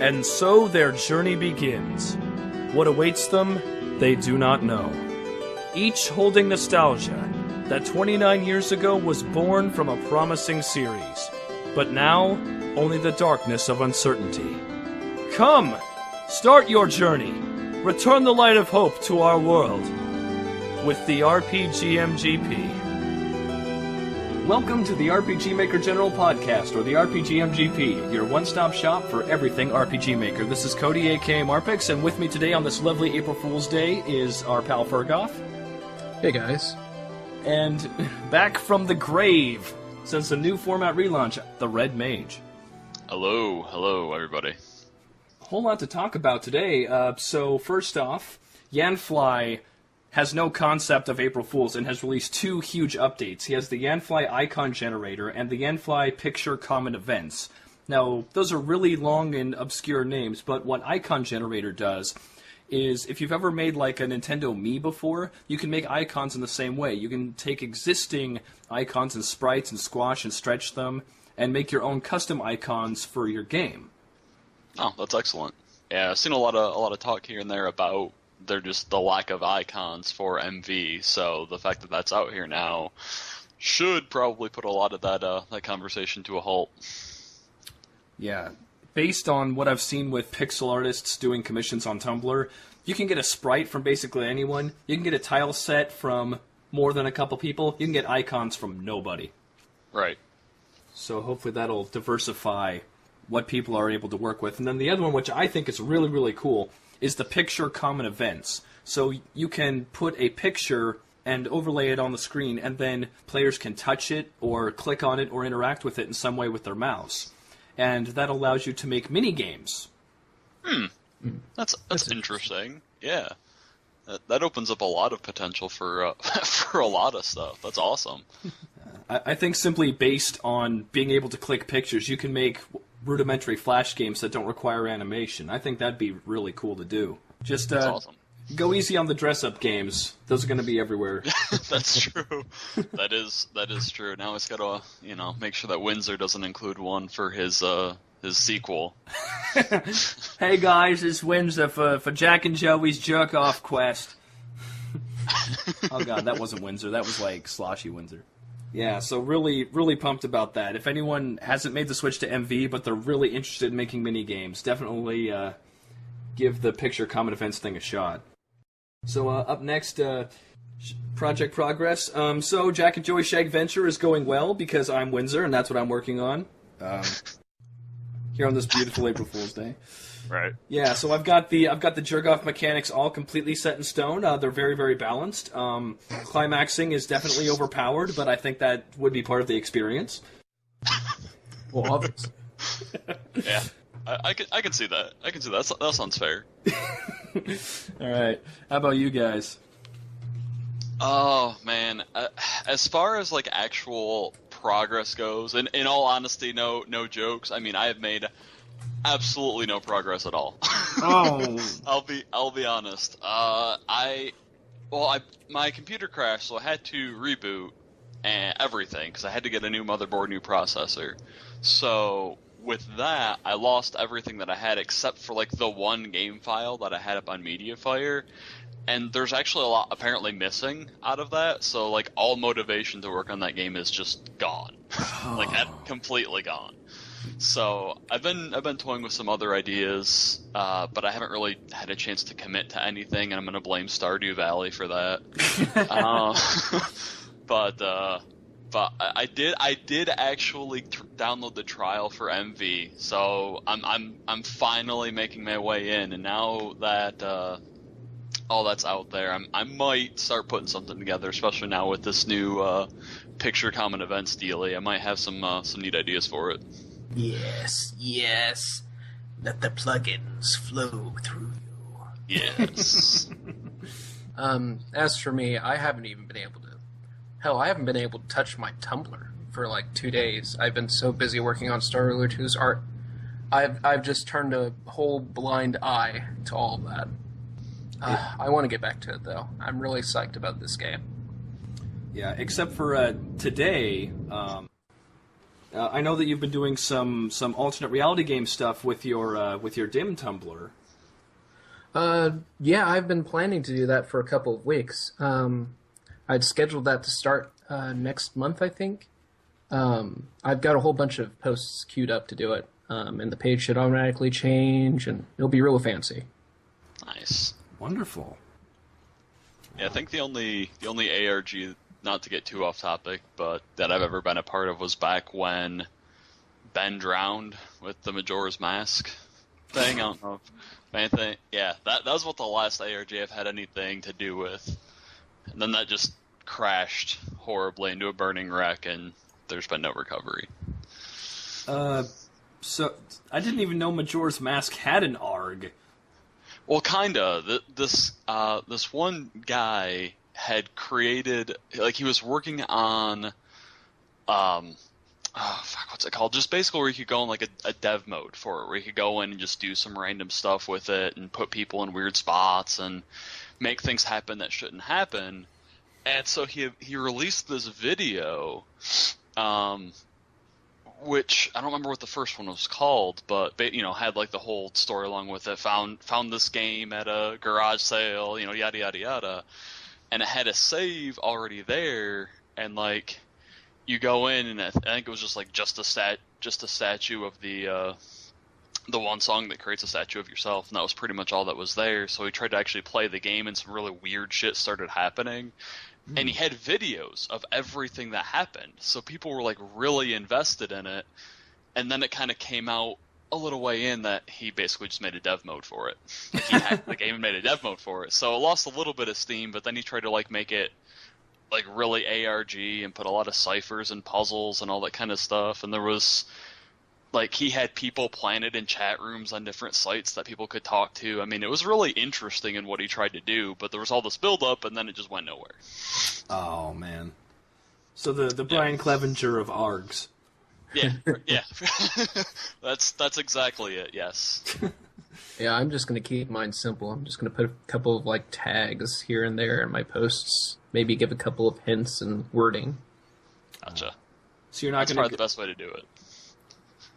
And so their journey begins. What awaits them, they do not know. Each holding nostalgia that 29 years ago was born from a promising series, but now only the darkness of uncertainty. Come, start your journey. Return the light of hope to our world with the rpgmgp. Welcome to the RPG Maker General Podcast, or the rpgmgp, your one-stop shop for everything RPG Maker. This is Cody, aka Marpix, and with me today on this lovely April Fool's Day is our pal Firgof. Hey guys. And back from the grave, since the new format relaunch, the Red Mage. Hello everybody. A whole lot to talk about today. So first off, Yanfly has no concept of April Fools and has released two huge updates. He has the Yanfly icon generator and the Yanfly picture common events. Now, those are really long and obscure names, but what icon generator does is, if you've ever made like a Nintendo Mii before, you can make icons in the same way. You can take existing icons and sprites and squash and stretch them and make your own custom icons for your game. Oh, that's excellent. Yeah, I've seen a lot of talk here and there about the lack of icons for MV, so the fact that that's out here now should probably put a lot of that conversation to a halt. Yeah. Based on what I've seen with pixel artists doing commissions on Tumblr, you can get a sprite from basically anyone. You can get a tile set from more than a couple people. You can get icons from nobody. Right. So hopefully that'll diversify what people are able to work with. And then the other one, which I think is really, really cool, is the picture common events. So you can put a picture and overlay it on the screen, and then players can touch it or click on it or interact with it in some way with their mouse. And that allows you to make mini-games. That's interesting. Yeah. That opens up a lot of potential for for a lot of stuff. That's awesome. I think simply based on being able to click pictures, you can make rudimentary Flash games that don't require animation. I think that'd be really cool to do. Just That's awesome. Go easy on the dress-up games. Those are going to be everywhere. That's true. That is true. Now he's got to make sure that Windsor doesn't include one for his sequel. Hey guys, it's Windsor for Jack and Joey's jerk-off quest. Oh god, that wasn't Windsor. That was like Sloshy Windsor. Yeah, so really, really pumped about that. If anyone hasn't made the switch to MV, but they're really interested in making mini-games, definitely give the picture common events thing a shot. So up next, Project Progress. So Jack and Joey Shag Venture is going well because I'm Windsor, and that's what I'm working on here on this beautiful April Fool's Day. Right. Yeah, so I've got the jerk-off mechanics all completely set in stone. They're very, very balanced. Climaxing is definitely overpowered, but I think that would be part of the experience. Well, obviously. Yeah, I can see that. That sounds fair. All right. How about you guys? Oh man, as far as like actual progress goes, and in all honesty, no jokes. I mean, I have made absolutely no progress at all. Oh. I'll be honest. My computer crashed, so I had to reboot and everything because I had to get a new motherboard, new processor. So with that, I lost everything that I had except for like the one game file that I had up on MediaFire. And there's actually a lot apparently missing out of that, so like all motivation to work on that game is just gone, completely gone. So I've been toying with some other ideas, but I haven't really had a chance to commit to anything, and I'm gonna blame Stardew Valley for that. But I did actually download the trial for MV, so I'm finally making my way in, and now that all that's out there, I might start putting something together, especially now with this new picture common events dealie. I might have some neat ideas for it. Yes. Let the plugins flow through you. Yes. As for me, I haven't even been able to. Hell, I haven't been able to touch my Tumblr for like 2 days. I've been so busy working on Star Ruler 2's art. I've just turned a whole blind eye to all of that. I want to get back to it, though. I'm really psyched about this game. Yeah, except for today, I know that you've been doing some alternate reality game stuff with your dim Tumblr. Yeah, I've been planning to do that for a couple of weeks. I'd scheduled that to start next month, I think. I've got a whole bunch of posts queued up to do it, and the page should automatically change, and it'll be real fancy. Nice. Wonderful. Yeah, I think the only ARG, not to get too off topic, but that I've ever been a part of was back when Ben drowned with the Majora's Mask thing. I don't know if anything. Yeah, that was what the last ARG I've had anything to do with. And then that just crashed horribly into a burning wreck, and there's been no recovery. So I didn't even know Majora's Mask had an ARG. Well, kinda. This one guy had created, like, he was working on, what's it called? Just basically where you could go in like a dev mode for it, where you could go in and just do some random stuff with it and put people in weird spots and make things happen that shouldn't happen. And so he released this video, which I don't remember what the first one was called, but had like the whole story along with it. Found this game at a garage sale, yada yada yada, and it had a save already there. And like, you go in, and I think it was just a statue of the one song that creates a statue of yourself, and that was pretty much all that was there. So he tried to actually play the game, and some really weird shit started happening. And he had videos of everything that happened, so people were like really invested in it. And then it kind of came out a little way in that he basically just made a dev mode for it. Like, he hacked the game and made a dev mode for it. So it lost a little bit of steam, but then he tried to like make it like really ARG and put a lot of ciphers and puzzles and all that kind of stuff. And there was like, he had people planted in chat rooms on different sites that people could talk to. I mean, it was really interesting in what he tried to do, but there was all this build-up, and then it just went nowhere. Oh, man. So the Brian Clevenger of ARGs. Yeah. That's exactly it, yes. Yeah, I'm just going to keep mine simple. I'm just going to put a couple of like tags here and there in my posts. Maybe give a couple of hints and wording. Gotcha. So you're not That's going probably the best way to do it.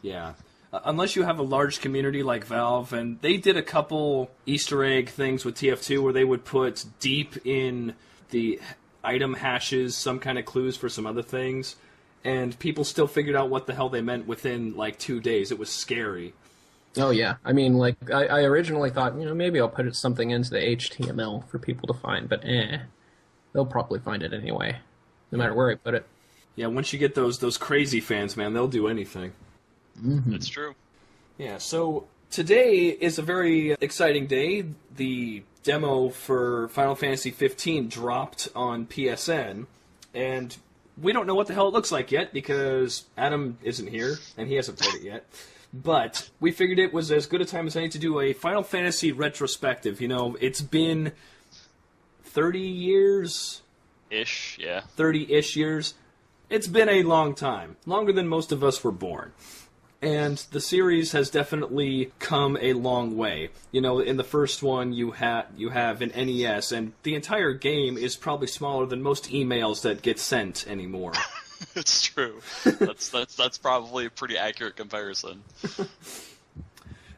Yeah. Unless you have a large community like Valve, and they did a couple Easter egg things with TF2 where they would put deep in the item hashes some kind of clues for some other things, and people still figured out what the hell they meant within like 2 days. It was scary. Oh, yeah. I mean, like, I originally thought, maybe I'll put something into the HTML for people to find, but they'll probably find it anyway, no matter where I put it. Yeah, once you get those crazy fans, man, they'll do anything. Mm-hmm. That's true. Yeah, so today is a very exciting day. The demo for Final Fantasy 15 dropped on PSN, and we don't know what the hell it looks like yet because Adam isn't here, and he hasn't played it yet. But we figured it was as good a time as any to do a Final Fantasy retrospective. It's been 30 years? Ish, yeah. 30-ish years. It's been a long time. Longer than most of us were born. And the series has definitely come a long way. In the first one, you have an NES, and the entire game is probably smaller than most emails that get sent anymore. It's true. That's probably a pretty accurate comparison.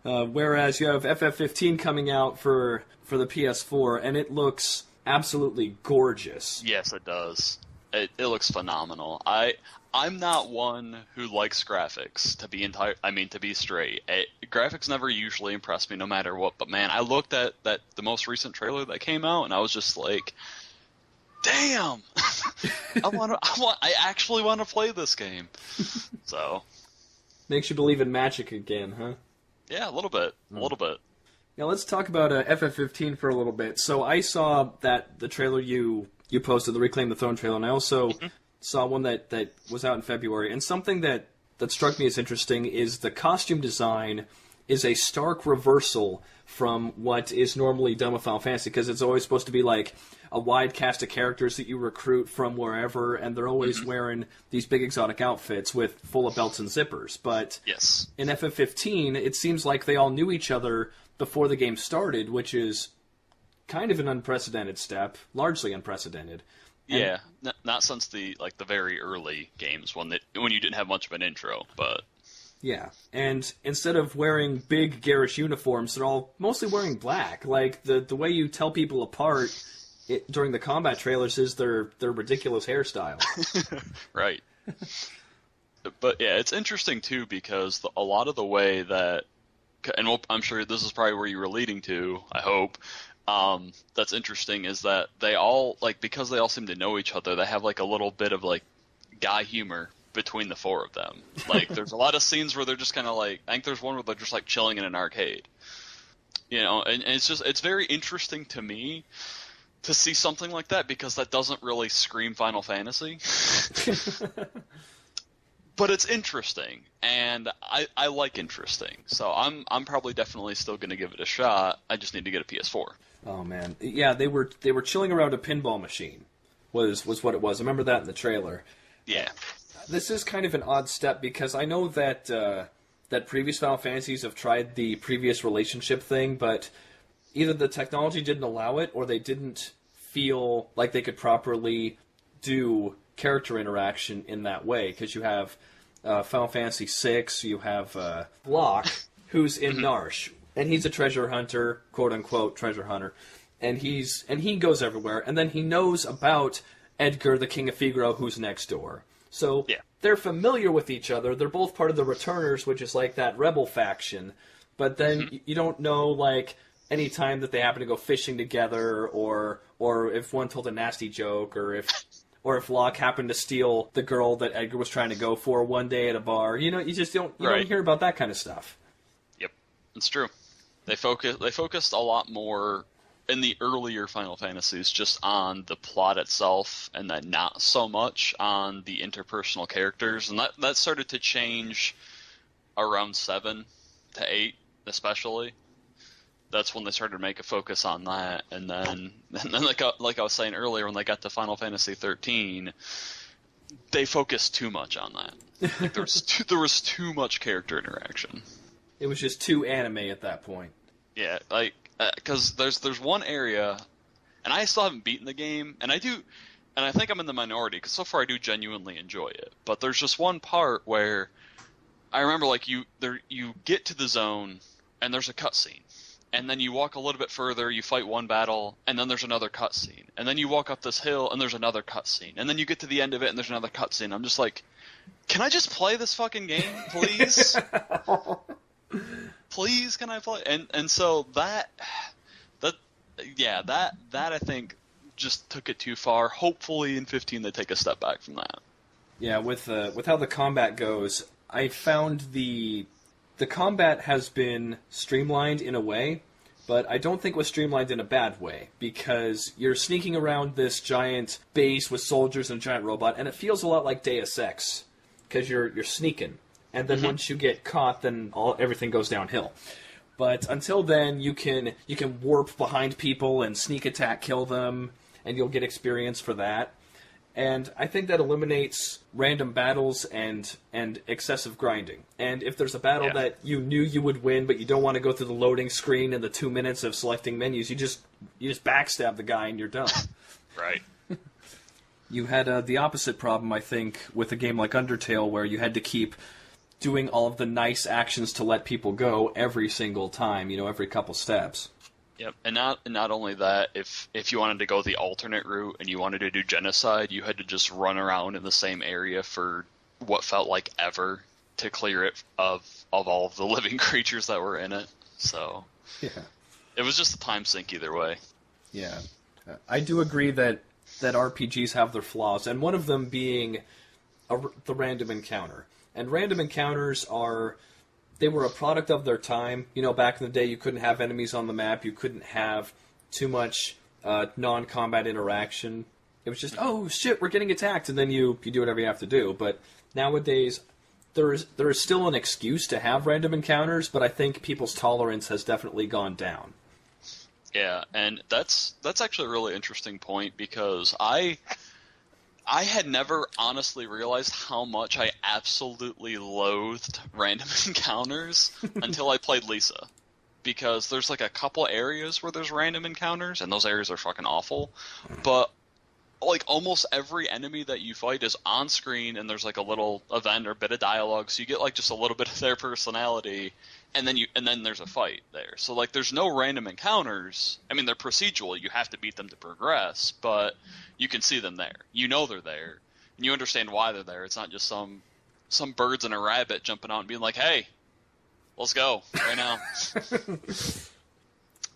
Whereas you have FF15 coming out for the PS4, and it looks absolutely gorgeous. Yes, it does. It looks phenomenal. I'm not one who likes graphics, to be straight. Graphics never usually impress me, no matter what. But man, I looked at the most recent trailer that came out, and I was just like, "Damn! I actually want to play this game." So makes you believe in magic again, huh? Yeah, a little bit. Now let's talk about FF15 for a little bit. So I saw the trailer you posted, the Reclaim the Throne trailer, and I also saw one that was out in February. And something that struck me as interesting is the costume design is a stark reversal from what is normally done with Final Fantasy, because it's always supposed to be like a wide cast of characters that you recruit from wherever, and they're always wearing these big exotic outfits with full of belts and zippers. But yes, in FF15, it seems like they all knew each other before the game started, which is kind of an unprecedented step, largely unprecedented. Yeah, not since the very early games when you didn't have much of an intro, but yeah. And instead of wearing big garish uniforms, they're all mostly wearing black. Like the way you tell people apart during the combat trailers is their ridiculous hairstyle. Right. But yeah, it's interesting too because a lot of the way that, and I'm sure this is probably where you were leading to, I hope, that's interesting is that they all, like, because they all seem to know each other, they have like a little bit of like guy humor between the four of them. Like, there's a lot of scenes where they're just kind of like, I think there's one where they're just like chilling in an arcade, and it's very interesting to me to see something like that because that doesn't really scream Final Fantasy. But it's interesting, and I like interesting, so I'm probably definitely still going to give it a shot. I just need to get a PS4. Oh man, yeah, they were chilling around a pinball machine, was what it was. I remember that in the trailer. Yeah, this is kind of an odd step because I know that that previous Final Fantasies have tried the previous relationship thing, but either the technology didn't allow it or they didn't feel like they could properly do character interaction in that way, because you have Final Fantasy VI, you have Locke, who's in Narsh, and he's a treasure hunter, quote unquote treasure hunter, and he goes everywhere, and then he knows about Edgar, the King of Figaro, who's next door. So they're familiar with each other. They're both part of the Returners, which is like that rebel faction, but then you don't know like any time that they happen to go fishing together, or if one told a nasty joke, or if Locke happened to steal the girl that Edgar was trying to go for one day at a bar. You just don't hear about that kind of stuff. Yep, it's true. They focused a lot more in the earlier Final Fantasies just on the plot itself, and then not so much on the interpersonal characters. And that started to change around 7 to 8, especially. That's when they started to make a focus on that, and then like I was saying earlier, when they got to Final Fantasy 13, they focused too much on that. Like, there was too much character interaction. It was just too anime at that point. Yeah, like because there's one area, and I still haven't beaten the game, and I think I'm in the minority because so far I do genuinely enjoy it. But there's just one part where I remember like you get to the zone and there's a cutscene. And then you walk a little bit further, you fight one battle, and then there's another cutscene. And then you walk up this hill, and there's another cutscene. And then you get to the end of it, and there's another cutscene. I'm just like, can I just play this fucking game, please? Please, can I play? And so that I think just took it too far. Hopefully in 15 they take a step back from that. Yeah, with how the combat goes, I found the combat has been streamlined in a way, but I don't think it was streamlined in a bad way, because you're sneaking around this giant base with soldiers and a giant robot, and it feels a lot like Deus Ex, because you're sneaking, and then once you get caught, then everything goes downhill. But until then, you can warp behind people and sneak attack, kill them, and you'll get experience for that. And I think that eliminates random battles and excessive grinding. And if there's a battle that you knew you would win, but you don't want to go through the loading screen and the 2 minutes of selecting menus, you just backstab the guy and you're done. Right. You had the opposite problem, I think, with a game like Undertale, where you had to keep doing all of the nice actions to let people go every single time, every couple steps. Yep, and not only that, if you wanted to go the alternate route and you wanted to do genocide, you had to just run around in the same area for what felt like ever to clear it of all of the living creatures that were in it. So it was just a time sink either way. Yeah, I do agree that RPGs have their flaws, and one of them being the random encounter. And random encounters they were a product of their time. Back in the day, you couldn't have enemies on the map. You couldn't have too much non-combat interaction. It was just, oh, shit, we're getting attacked, and then you do whatever you have to do. But nowadays, there is still an excuse to have random encounters, but I think people's tolerance has definitely gone down. Yeah, and that's actually a really interesting point, because I had never honestly realized how much I absolutely loathed random encounters until I played Lisa. Because there's like a couple areas where there's random encounters, and those areas are fucking awful. But like almost every enemy that you fight is on screen, and there's like a little event or bit of dialogue, so you get like just a little bit of their personality, and then there's a fight there. So like there's no random encounters. I mean, they're procedural, you have to beat them to progress, but you can see them there. You know they're there, and you understand why they're there. It's not just some birds and a rabbit jumping out and being like, hey, let's go right now.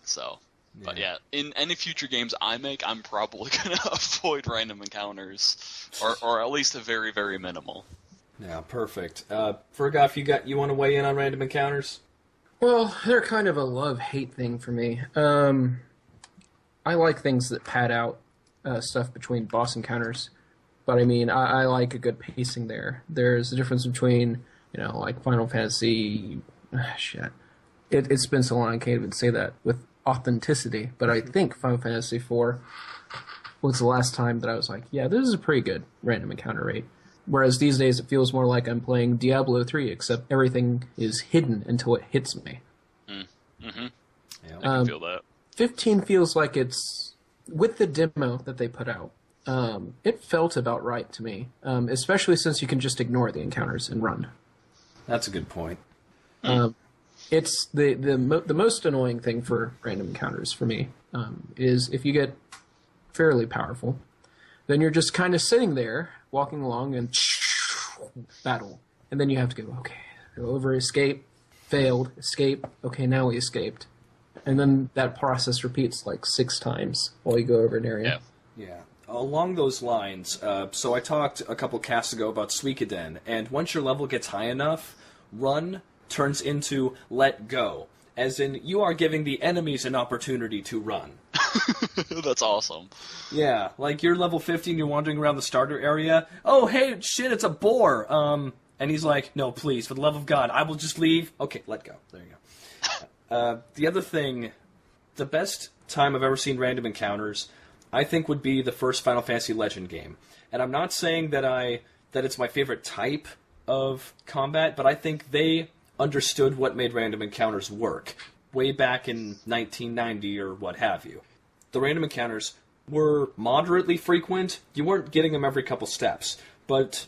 So, but yeah, in any future games I make, I'm probably going to avoid random encounters, or at least a very, very minimal. Yeah, perfect. Firgof, you want to weigh in on random encounters? Well, they're kind of a love-hate thing for me. I like things that pad out stuff between boss encounters, but I mean, I like a good pacing there. There's a difference between, like Final Fantasy... shit. It's been so long I can't even say that with authenticity, but I think Final Fantasy IV was the last time that I was like, yeah, this is a pretty good random encounter rate. Whereas these days it feels more like I'm playing Diablo 3, except everything is hidden until it hits me. Mm-hmm. Yeah, I can feel that. 15 feels like it's, with the demo that they put out, it felt about right to me, especially since you can just ignore the encounters and run. That's a good point. It's the most annoying thing for random encounters for me is if you get fairly powerful, then you're just kind of sitting there, walking along, and battle. And then you have to go over, escape, failed, escape, okay, now we escaped. And then that process repeats like 6 times while you go over an area. Yeah. Along those lines, so I talked a couple casts ago about Suikoden, and once your level gets high enough, run turns into let go, as in you are giving the enemies an opportunity to run. That's awesome. Yeah, like you're level 15, you're wandering around the starter area. Oh, hey, shit, it's a boar. And he's like, no, please, for the love of God, I will just leave. Okay, let go. There you go. The other thing, the best time I've ever seen random encounters, I think, would be the first Final Fantasy Legend game. And I'm not saying that it's my favorite type of combat, but I think they understood what made random encounters work way back in 1990 or what have you. The random encounters were moderately frequent. You weren't getting them every couple steps, but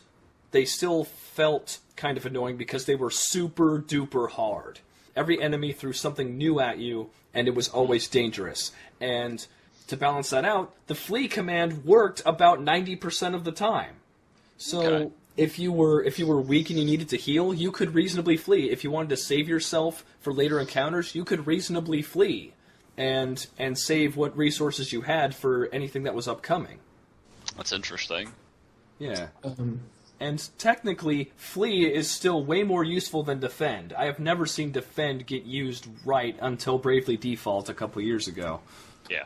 they still felt kind of annoying because they were super duper hard. Every enemy threw something new at you, and it was always dangerous. And to balance that out, the flee command worked about 90% of the time. So okay. If you were weak and you needed to heal, you could reasonably flee. If you wanted to save yourself for later encounters, you could reasonably flee and save what resources you had for anything that was upcoming. That's interesting. Yeah. And technically, flee is still way more useful than defend. I have never seen defend get used right until Bravely Default a couple years ago. Yeah.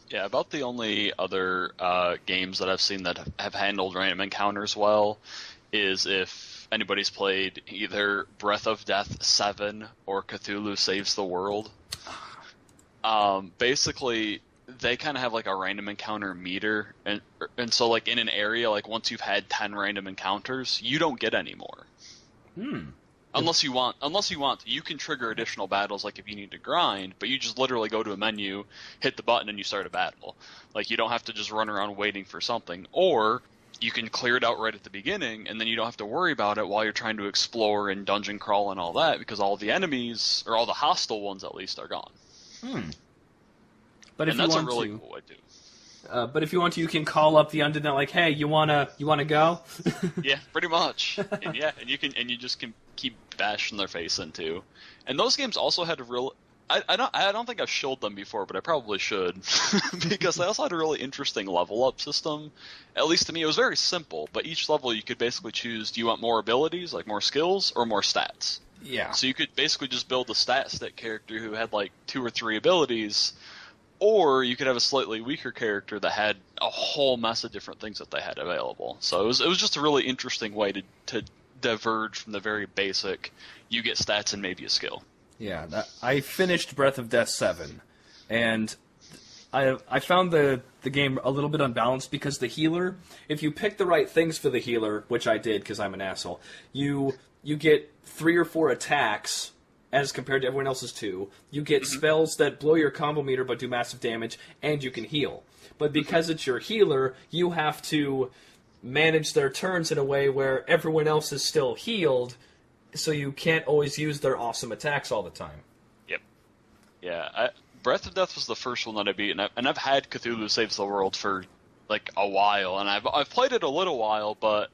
Yeah, about the only other games that I've seen that have handled random encounters well is if anybody's played either Breath of Death 7 or Cthulhu Saves the World. Basically, they kind of have like a random encounter meter, and so like in an area, like once you've had 10 random encounters, you don't get any more. Unless you want, you can trigger additional battles, like if you need to grind, but you just literally go to a menu, hit the button, and you start a battle. Like, you don't have to just run around waiting for something. Or, you can clear it out right at the beginning, and then you don't have to worry about it while you're trying to explore and dungeon crawl and all that, because all the enemies, or all the hostile ones at least, are gone. But if and that's a really cool way to. But if you want to, you can call up the undead, like, "Hey, you wanna go?" Yeah, pretty much. And you just can keep bashing their face in too. And those games also had a real. I don't think I've showed them before, but I probably should because they also had a really interesting level up system. At least to me, it was very simple. But each level, you could basically choose: do you want more abilities, like more skills, or more stats? Yeah. So you could basically just build a stat character who had like 2 or 3 abilities. Or you could have a slightly weaker character that had a whole mess of different things that they had available. So it was just a really interesting way to diverge from the very basic, you get stats and maybe a skill. Yeah, I finished Breath of Death 7, and I found the game a little bit unbalanced because the healer, if you pick the right things for the healer, which I did because I'm an asshole, you get 3 or 4 attacks as compared to everyone else's 2. You get spells that blow your combo meter but do massive damage, and you can heal. But because it's your healer, you have to manage their turns in a way where everyone else is still healed, so you can't always use their awesome attacks all the time. Yep. Yeah, Breath of Death was the first one that I beat, and I've had Cthulhu Saves the World for like a while, and I've played it a little while, but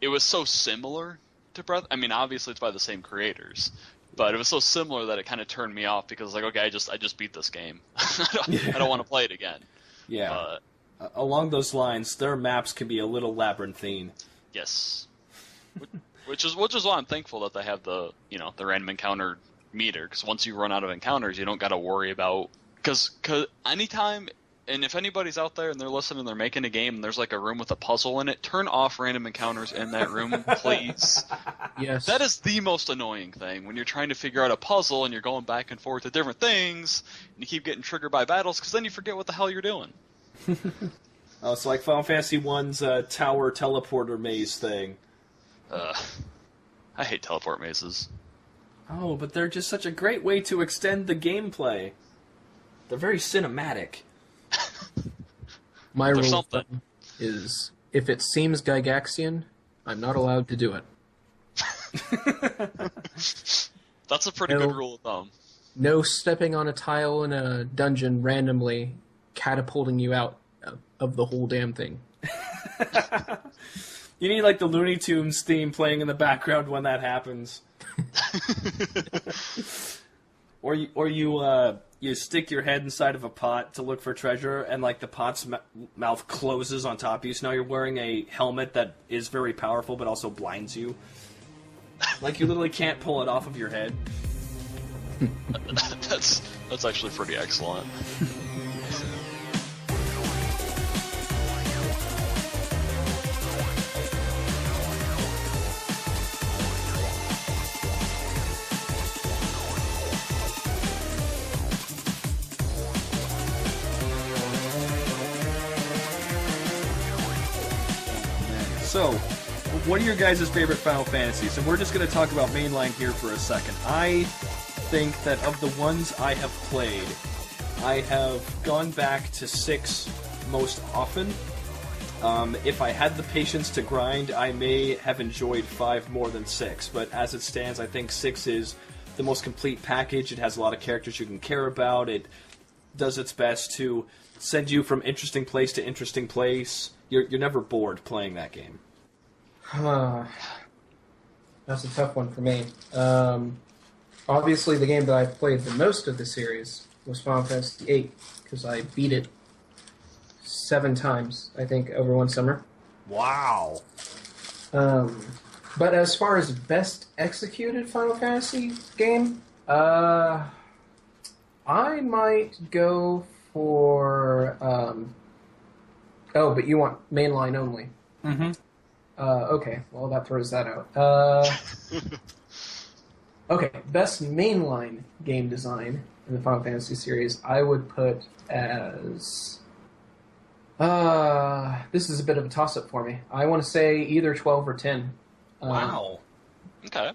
it was so similar to Breath. I mean, obviously it's by the same creators, but it was so similar that it kind of turned me off because like, okay, I just beat this game. I don't want to play it again. Yeah. Along those lines, their maps can be a little labyrinthine. Yes. Which is why I'm thankful that they have the random encounter meter, because once you run out of encounters, you don't got to worry about because anytime. And if anybody's out there and they're listening and they're making a game and there's like a room with a puzzle in it, turn off random encounters in that room, please. Yes. That is the most annoying thing when you're trying to figure out a puzzle and you're going back and forth to different things and you keep getting triggered by battles because then you forget what the hell you're doing. Oh, it's like Final Fantasy 1's tower teleporter maze thing. I hate teleport mazes. Oh, but they're just such a great way to extend the gameplay. They're very cinematic. My rule is, if it seems Gygaxian, I'm not allowed to do it. That's a pretty good rule of thumb. No stepping on a tile in a dungeon randomly catapulting you out of the whole damn thing. You need like the Looney Tunes theme playing in the background when that happens. Or you stick your head inside of a pot to look for treasure, and like the pot's mouth closes on top of you, so now you're wearing a helmet that is very powerful but also blinds you. Like you literally can't pull it off of your head. That's actually pretty excellent. So, what are your guys' favorite Final Fantasies? And we're just going to talk about mainline here for a second. I think that of the ones I have played, I have gone back to 6 most often. If I had the patience to grind, I may have enjoyed 5 more than 6. But as it stands, I think 6 is the most complete package. It has a lot of characters you can care about. It does its best to send you from interesting place to interesting place. You're never bored playing that game. That's a tough one for me. Obviously, the game that I played the most of the series was Final Fantasy VIII, because I beat it 7 times, I think, over one summer. Wow. But as far as best executed Final Fantasy game, I might go for... Oh, but you want mainline only. Mm-hmm. Okay, well, that throws that out. Okay, best mainline game design in the Final Fantasy series, I would put as... this is a bit of a toss-up for me. I want to say either 12 or 10. Wow. Okay.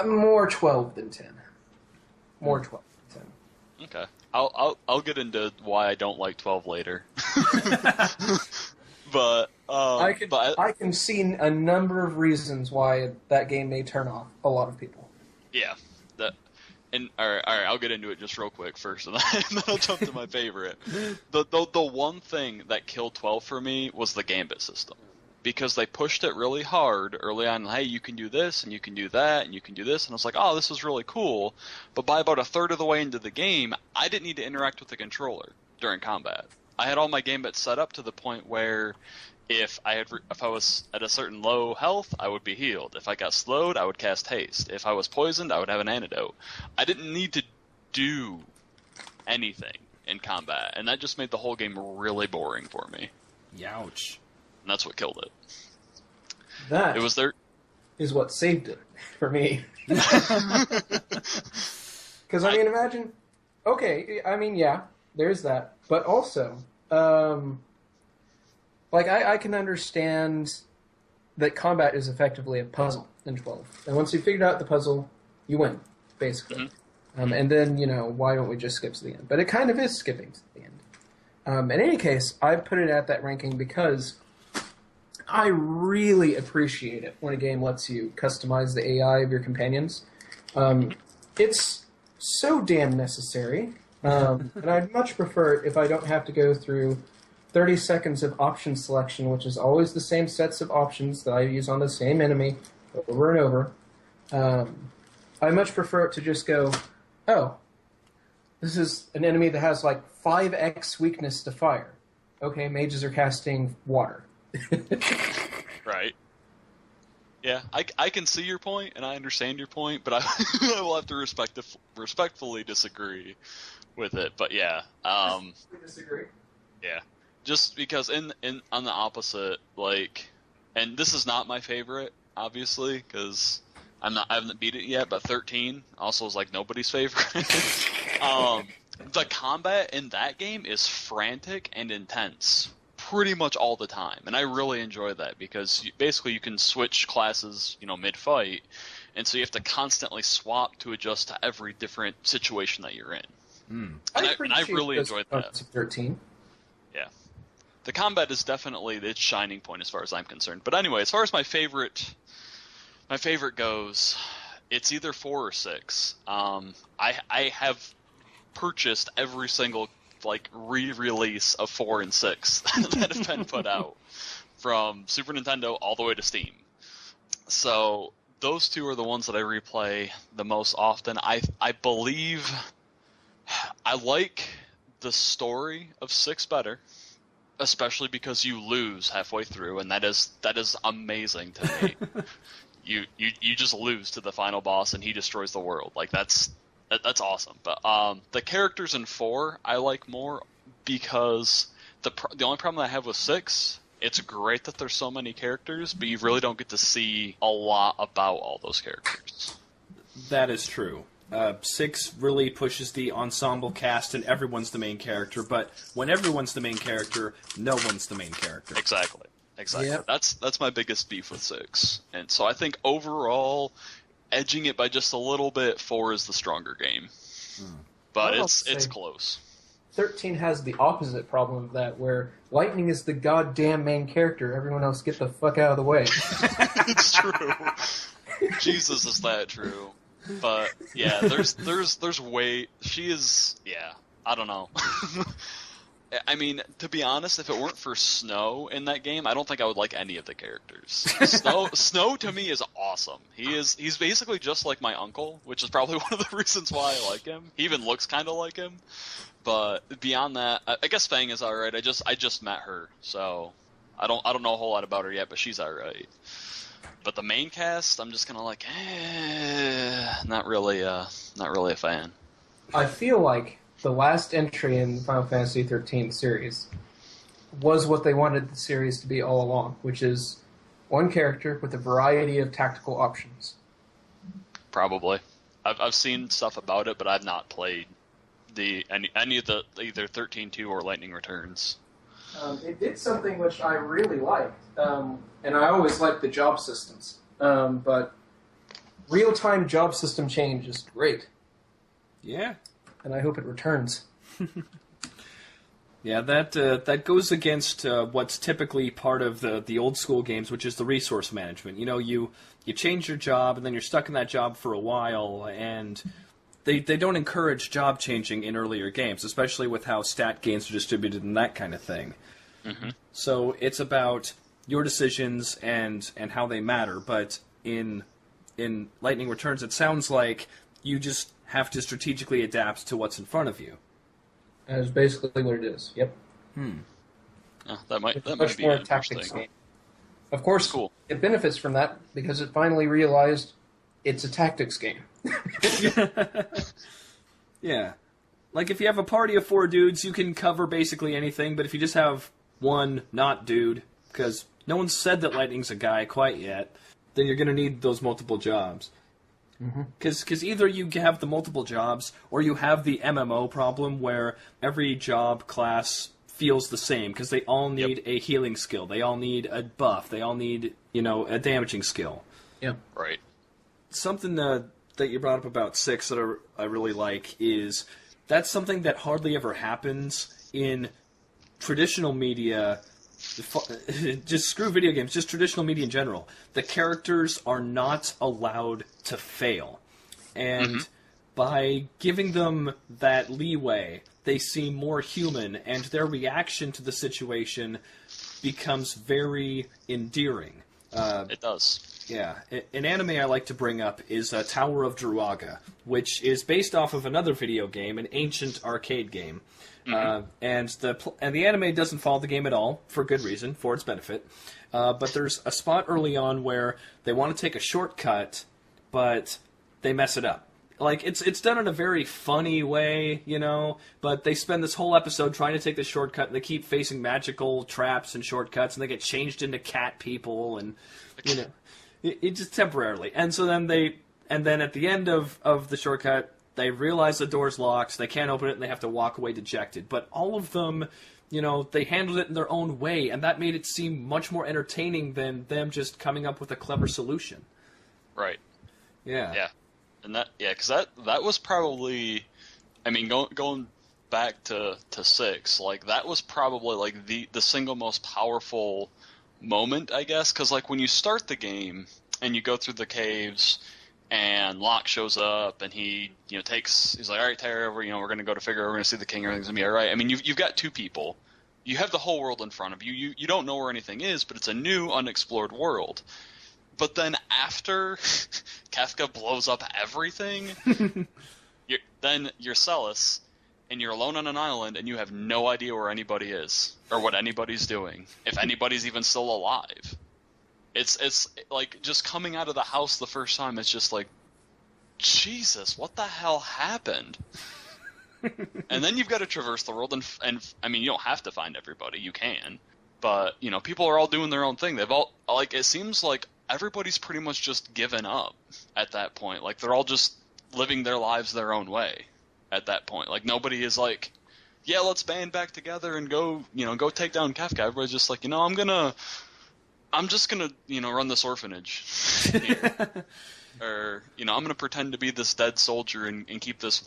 More 12 than 10. More 12 than 10. Okay. I'll get into why I don't like 12 later. But I can see a number of reasons why that game may turn off a lot of people. Yeah. All right, I'll get into it just real quick first, and then I'll jump to my favorite. The one thing that killed 12 for me was the Gambit system. Because they pushed it really hard early on. Hey, you can do this, and you can do that, and you can do this. And I was like, oh, this is really cool. But by about a third of the way into the game, I didn't need to interact with the controller during combat. I had all my gambits set up to the point where if I was at a certain low health, I would be healed. If I got slowed, I would cast haste. If I was poisoned, I would have an antidote. I didn't need to do anything in combat, and that just made the whole game really boring for me. Youch. And that's what killed it. That it was there is what saved it for me. Because I mean, imagine. Okay, I mean, yeah, there's that, but also, like I can understand that combat is effectively a puzzle in 12, and once you figured out the puzzle, you win. basically. And then, why don't we just skip to the end? But it kind of is skipping to the end. In any case, I put it at that ranking because I really appreciate it when a game lets you customize the AI of your companions. It's so damn necessary, and I'd much prefer it if I don't have to go through 30 seconds of option selection, which is always the same sets of options that I use on the same enemy over and over. I much prefer it to just go, oh, this is an enemy that has like 5x weakness to fire. Okay, mages are casting water. Right. Yeah, I can see your point, and I understand your point, but I will have to respectfully disagree with it. But yeah, We disagree. yeah, just because on the opposite, like, and this is not my favorite, obviously, because I haven't beat it yet. But 13 also is like nobody's favorite. The combat in that game is frantic and intense pretty much all the time, and I really enjoy that because basically you can switch classes, mid-fight, and so you have to constantly swap to adjust to every different situation that you're in. And I really enjoyed that. 13. Yeah, the combat is definitely its shining point as far as I'm concerned. But anyway, as far as my favorite goes, it's either 4 or 6. I have purchased every single re-release of 4 and 6 that have been put out from Super Nintendo all the way to Steam. So those two are the ones that I replay the most often. I believe I like the story of 6 better, especially because you lose halfway through, and that is amazing to me. You just lose to the final boss and he destroys the world. Like that's awesome. But the characters in 4 I like more because the only problem I have with 6, it's great that there's so many characters, but you really don't get to see a lot about all those characters. That is true. 6 really pushes the ensemble cast and everyone's the main character, but when everyone's the main character, no one's the main character. Exactly. Yep. That's my biggest beef with 6. And so I think overall, edging it by just a little bit, 4 is the stronger game. But it's close. 13 has the opposite problem of that, where Lightning is the goddamn main character. Everyone else get the fuck out of the way. It's true. Jesus, is that true? But yeah, there's way she is. Yeah, I don't know. I mean, to be honest, if it weren't for Snow in that game, I don't think I would like any of the characters. Snow to me is awesome. He's basically just like my uncle, which is probably one of the reasons why I like him. He even looks kind of like him. But beyond that, I guess Fang is alright. I just met her, so I don't know a whole lot about her yet, but she's alright. But the main cast, I'm just kind of like, not really a fan. I feel like the last entry in the Final Fantasy 13 series was what they wanted the series to be all along, which is one character with a variety of tactical options. Probably. I've seen stuff about it, but I've not played any of the either 13.2 or Lightning Returns. It did something which I really liked, and I always liked the job systems, but real-time job system change is great. Yeah. And I hope it returns. Yeah, that goes against what's typically part of the old school games, which is the resource management. You change your job, and then you're stuck in that job for a while, and they don't encourage job changing in earlier games, especially with how stat gains are distributed and that kind of thing. Mm-hmm. So it's about your decisions and how they matter. But in Lightning Returns, it sounds like you just have to strategically adapt to what's in front of you. That is basically what it is. Yep. That might be more interesting. tactics game. Of course, Cool. It benefits from that because it finally realized it's a tactics game. Yeah. Like, if you have a party of 4 dudes, you can cover basically anything, but if you just have one not dude, because no one said that Lightning's a guy quite yet, then you're going to need those multiple jobs. Because either you have the multiple jobs, or you have the MMO problem where every job class feels the same, because they all need a healing skill, they all need a buff, they all need, a damaging skill. Yep. Right. Something that you brought up about 6 that I really like is that's something that hardly ever happens in traditional media. Just screw video games, just traditional media in general. The characters are not allowed to fail. And by giving them that leeway, they seem more human, and their reaction to the situation becomes very endearing. It does. Yeah. An anime I like to bring up is Tower of Druaga, which is based off of another video game, an ancient arcade game. And the anime doesn't follow the game at all, for good reason, for its benefit. But there's a spot early on where they want to take a shortcut, but they mess it up. Like, it's done in a very funny way, you know, but they spend this whole episode trying to take the shortcut, and they keep facing magical traps and shortcuts, and they get changed into cat people, and, you know, it just temporarily. And so then at the end of the shortcut, they realize the door's locked, they can't open it, and they have to walk away dejected. But all of them, you know, they handled it in their own way, and that made it seem much more entertaining than them just coming up with a clever solution. Right. Yeah. Yeah. And because that was probably, I mean, going back to 6, like, that was probably, like, the single most powerful moment, I guess, because, like, when you start the game, and you go through the caves, and Locke shows up, and he, you know, he's like, all right, Tara, we're going to go to Figure, we're going to see the king, everything's going to be all right. I mean, you've got 2 people. You have the whole world in front of you. You don't know where anything is, but it's a new, unexplored world. But then after Kefka blows up everything, you're Celis, and you're alone on an island, and you have no idea where anybody is, or what anybody's doing, if anybody's even still alive. It's like, just coming out of the house the first time, it's just like, Jesus, what the hell happened? And then you've got to traverse the world, and I mean, you don't have to find everybody, you can. But, you know, people are all doing their own thing. They've all, like, it seems like everybody's pretty much just given up at that point. Like, they're all just living their lives their own way at that point. Like, nobody is like, yeah, let's band back together and go take down Kefka. Everybody's just like, you know, I'm just gonna, you know, run this orphanage here. Or, you know, I'm gonna pretend to be this dead soldier and keep this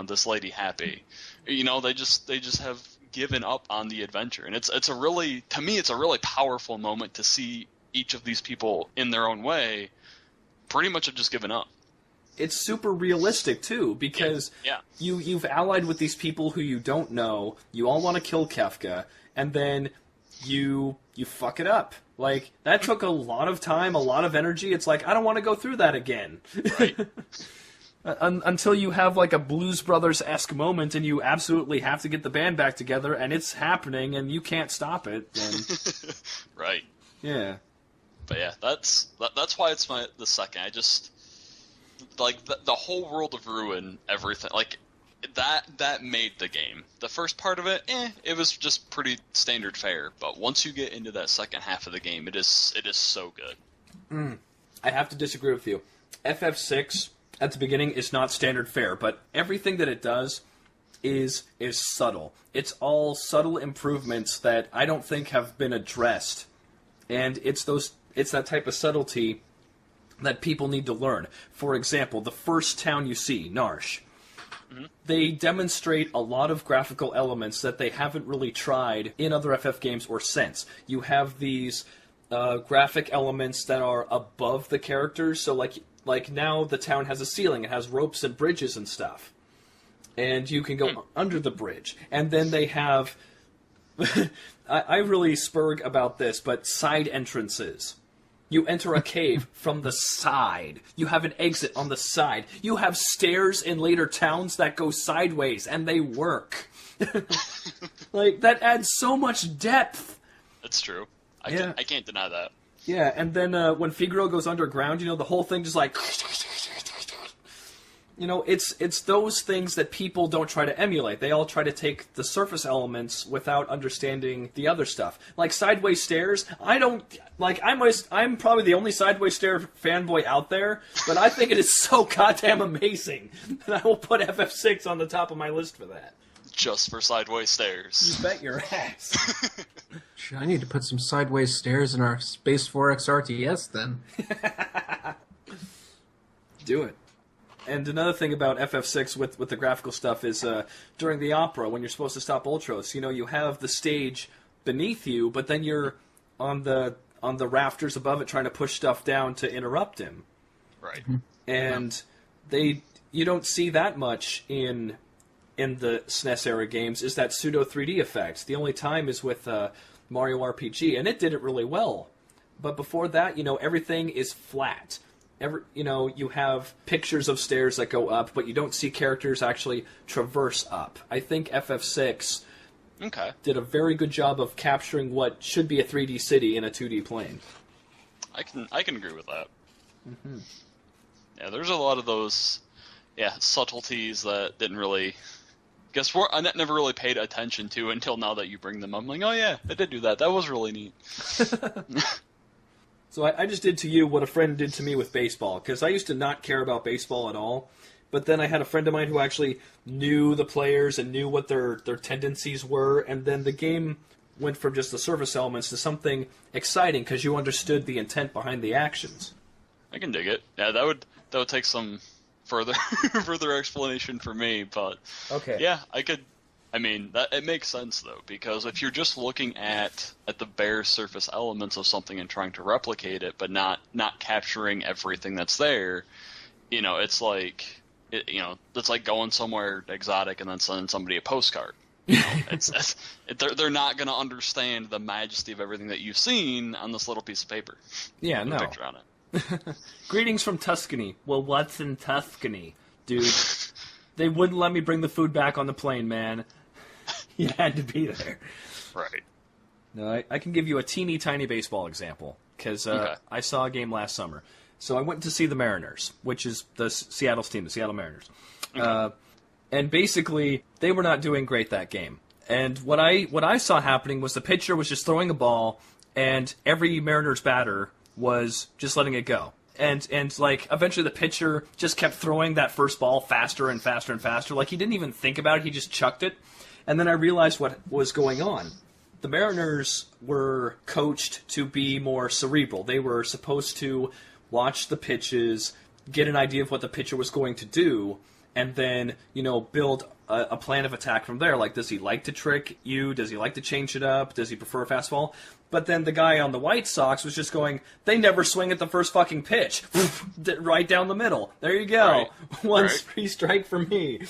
this lady happy. You know, they just have given up on the adventure. And it's a really powerful moment to see each of these people in their own way pretty much have just given up. It's super realistic, too, because you've allied with these people who you don't know, you all want to kill Kefka, and then you fuck it up. Like, that took a lot of time, a lot of energy. It's like, I don't want to go through that again. Right. Until you have, like, a Blues Brothers-esque moment, and you absolutely have to get the band back together, and it's happening, and you can't stop it. And... Right. Yeah. But yeah, that's why it's the second. I just, like, the whole world of Ruin, everything, like, that made the game. The first part of it, it was just pretty standard fare. But once you get into that second half of the game, it is so good. I have to disagree with you. FF6 at the beginning is not standard fare, but everything that it does is subtle. It's all subtle improvements that I don't think have been addressed, and it's that type of subtlety that people need to learn. For example, the first town you see, Narsh. They demonstrate a lot of graphical elements that they haven't really tried in other FF games or since. You have these graphic elements that are above the characters, so like now the town has a ceiling, it has ropes and bridges and stuff. And you can go under the bridge. And then they have... I really spurg about this, but side entrances. You enter a cave from the side. You have an exit on the side. You have stairs in later towns that go sideways, and they work. Like, that adds so much depth. That's true. I can't deny that. Yeah, and then when Figaro goes underground, you know, the whole thing just like... You know, it's those things that people don't try to emulate. They all try to take the surface elements without understanding the other stuff. Like sideways stairs, I'm probably the only sideways stair fanboy out there, but I think it is so goddamn amazing that I will put FF6 on the top of my list for that. Just for sideways stairs. You bet your ass. I need to put some sideways stairs in our Space 4X RTS then. Do it. And another thing about FF6 with the graphical stuff is during the opera, when you're supposed to stop Ultros, you have the stage beneath you, but then you're on the rafters above it trying to push stuff down to interrupt him. Right. And you don't see that much in the SNES era games, is that pseudo 3D effect. The only time is with Mario RPG, and it did it really well. But before that, everything is flat. You have pictures of stairs that go up, but you don't see characters actually traverse up. I think FF6 did a very good job of capturing what should be a 3D city in a 2D plane. I can agree with that. Mm-hmm. Yeah, there's a lot of those subtleties that didn't really... I never really paid attention to until now that you bring them up. I'm like, oh yeah, I did do that. That was really neat. So I just did to you what a friend did to me with baseball, because I used to not care about baseball at all, but then I had a friend of mine who actually knew the players and knew what their tendencies were, and then the game went from just the surface elements to something exciting, because you understood the intent behind the actions. I can dig it. Yeah, that would take some further explanation for me, but okay. Yeah, it makes sense though, because if you're just looking at the bare surface elements of something and trying to replicate it, but not capturing everything that's there, it's like it's like going somewhere exotic and then sending somebody a postcard. They're not going to understand the majesty of everything that you've seen on this little piece of paper. Yeah, no. Picture on it. Greetings from Tuscany. Well, what's in Tuscany, dude? They wouldn't let me bring the food back on the plane, man. You had to be there. Right. No, I can give you a teeny tiny baseball example, because I saw a game last summer. So I went to see the Mariners, which is the Seattle's team, the Seattle Mariners. Okay. And basically, they were not doing great that game. And what I saw happening was the pitcher was just throwing a ball, and every Mariners batter was just letting it go. And eventually the pitcher just kept throwing that first ball faster and faster and faster. Like, he didn't even think about it, he just chucked it. And then I realized what was going on. The Mariners were coached to be more cerebral. They were supposed to watch the pitches, get an idea of what the pitcher was going to do, and then, build a plan of attack from there. Like, does he like to trick you? Does he like to change it up? Does he prefer a fastball? But then the guy on the White Sox was just going, they never swing at the first fucking pitch. Right down the middle. There you go. Right. One free strike for me.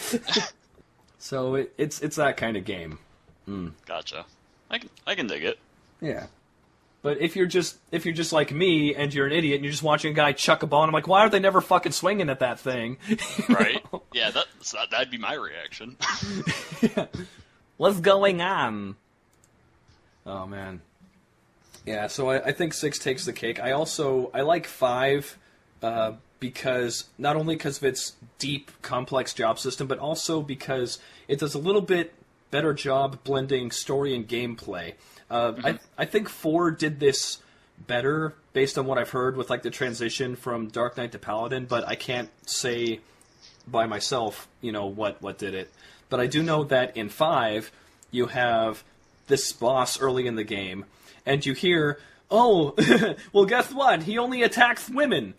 So it's that kind of game. Gotcha. I can dig it. Yeah. But if you're just like me and you're an idiot and you're just watching a guy chuck a ball and I'm like, why are they never fucking swinging at that thing? Right? Yeah, that'd be my reaction. Yeah. What's going on? Oh man. Yeah, so I think 6 takes the cake. I like 5 because not only because of its deep, complex job system, but also because it does a little bit better job blending story and gameplay. I think 4 did this better based on what I've heard with the transition from Dark Knight to Paladin, but I can't say by myself, what did it. But I do know that in 5, you have this boss early in the game, and you hear, oh, well, guess what? He only attacks women.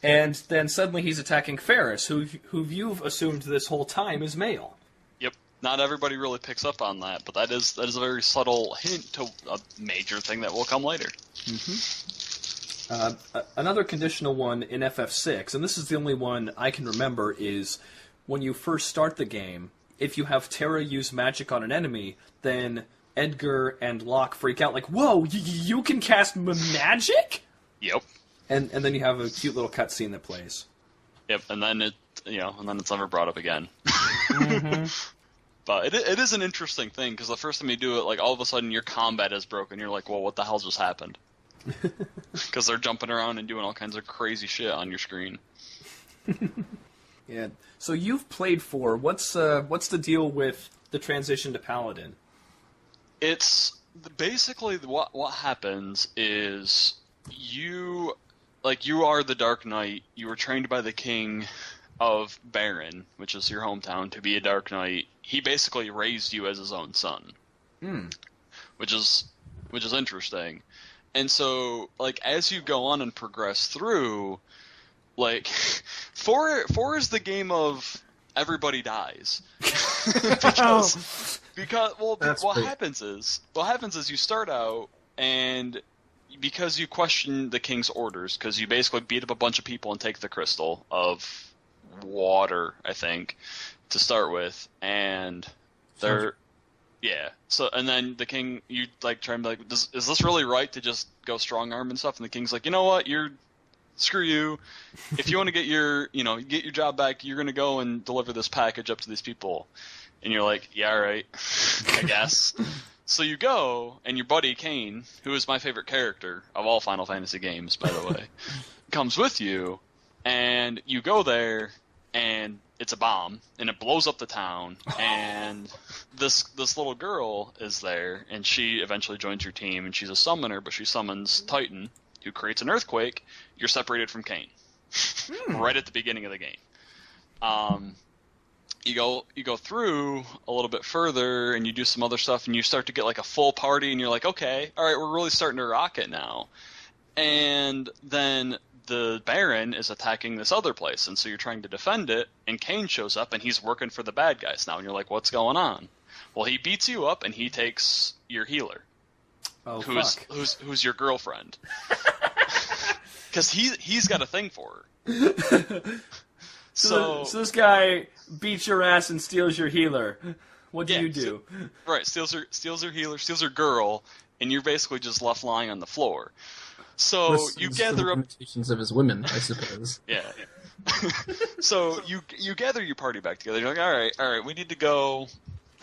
And then suddenly he's attacking Ferris, who you've assumed this whole time is male. Yep. Not everybody really picks up on that, but that is a very subtle hint to a major thing that will come later. Mm-hmm. Another conditional one in FF6, and this is the only one I can remember, is when you first start the game, if you have Terra use magic on an enemy, then Edgar and Locke freak out like, whoa, you can cast magic? Yep. And then you have a cute little cutscene that plays. Yep, and then it's never brought up again. Mm-hmm. But it is an interesting thing, because the first time you do it, all of a sudden your combat is broken. You're like, well, what the hell just happened? Because they're jumping around and doing all kinds of crazy shit on your screen. Yeah. So you've played 4. What's the deal with the transition to Paladin? It's basically what happens is you are the Dark Knight. You were trained by the king of Baron, which is your hometown, to be a Dark Knight. He basically raised you as his own son, which is interesting. And so, as you go on and progress through, Like, 4 is the game of everybody dies. because what happens is you start out, and because you question the king's orders, because you basically beat up a bunch of people and take the crystal of water, I think, to start with, and they're so, and then the king, you like try and be like, is this really right to just go strong arm and stuff? And the king's like, you know what, screw you. If you want to get your job back, you're going to go and deliver this package up to these people. And you're like, yeah, all right, I guess. So you go, and your buddy Kane, who is my favorite character of all Final Fantasy games, by the way, comes with you, and you go there, and it's a bomb, and it blows up the town, and this little girl is there, and she eventually joins your team, and she's a summoner, but she summons Titan, who creates an earthquake. You're separated from Kane right at the beginning of the game. You go through a little bit further, and you do some other stuff, and you start to get like a full party, and you're like, okay, all right, we're really starting to rock it now. And then the Baron is attacking this other place, and so you're trying to defend it, and Kane shows up, and he's working for the bad guys now, and you're like, what's going on? Well, he beats you up, and he takes your healer, who's your girlfriend, because he's got a thing for her. So this guy beats your ass and steals your healer. What do you do? Right, steals her healer, steals her girl, and you're basically just left lying on the floor. So you gather up limitations of his women, I suppose. Yeah. So you gather your party back together. You're like, all right, we need to go.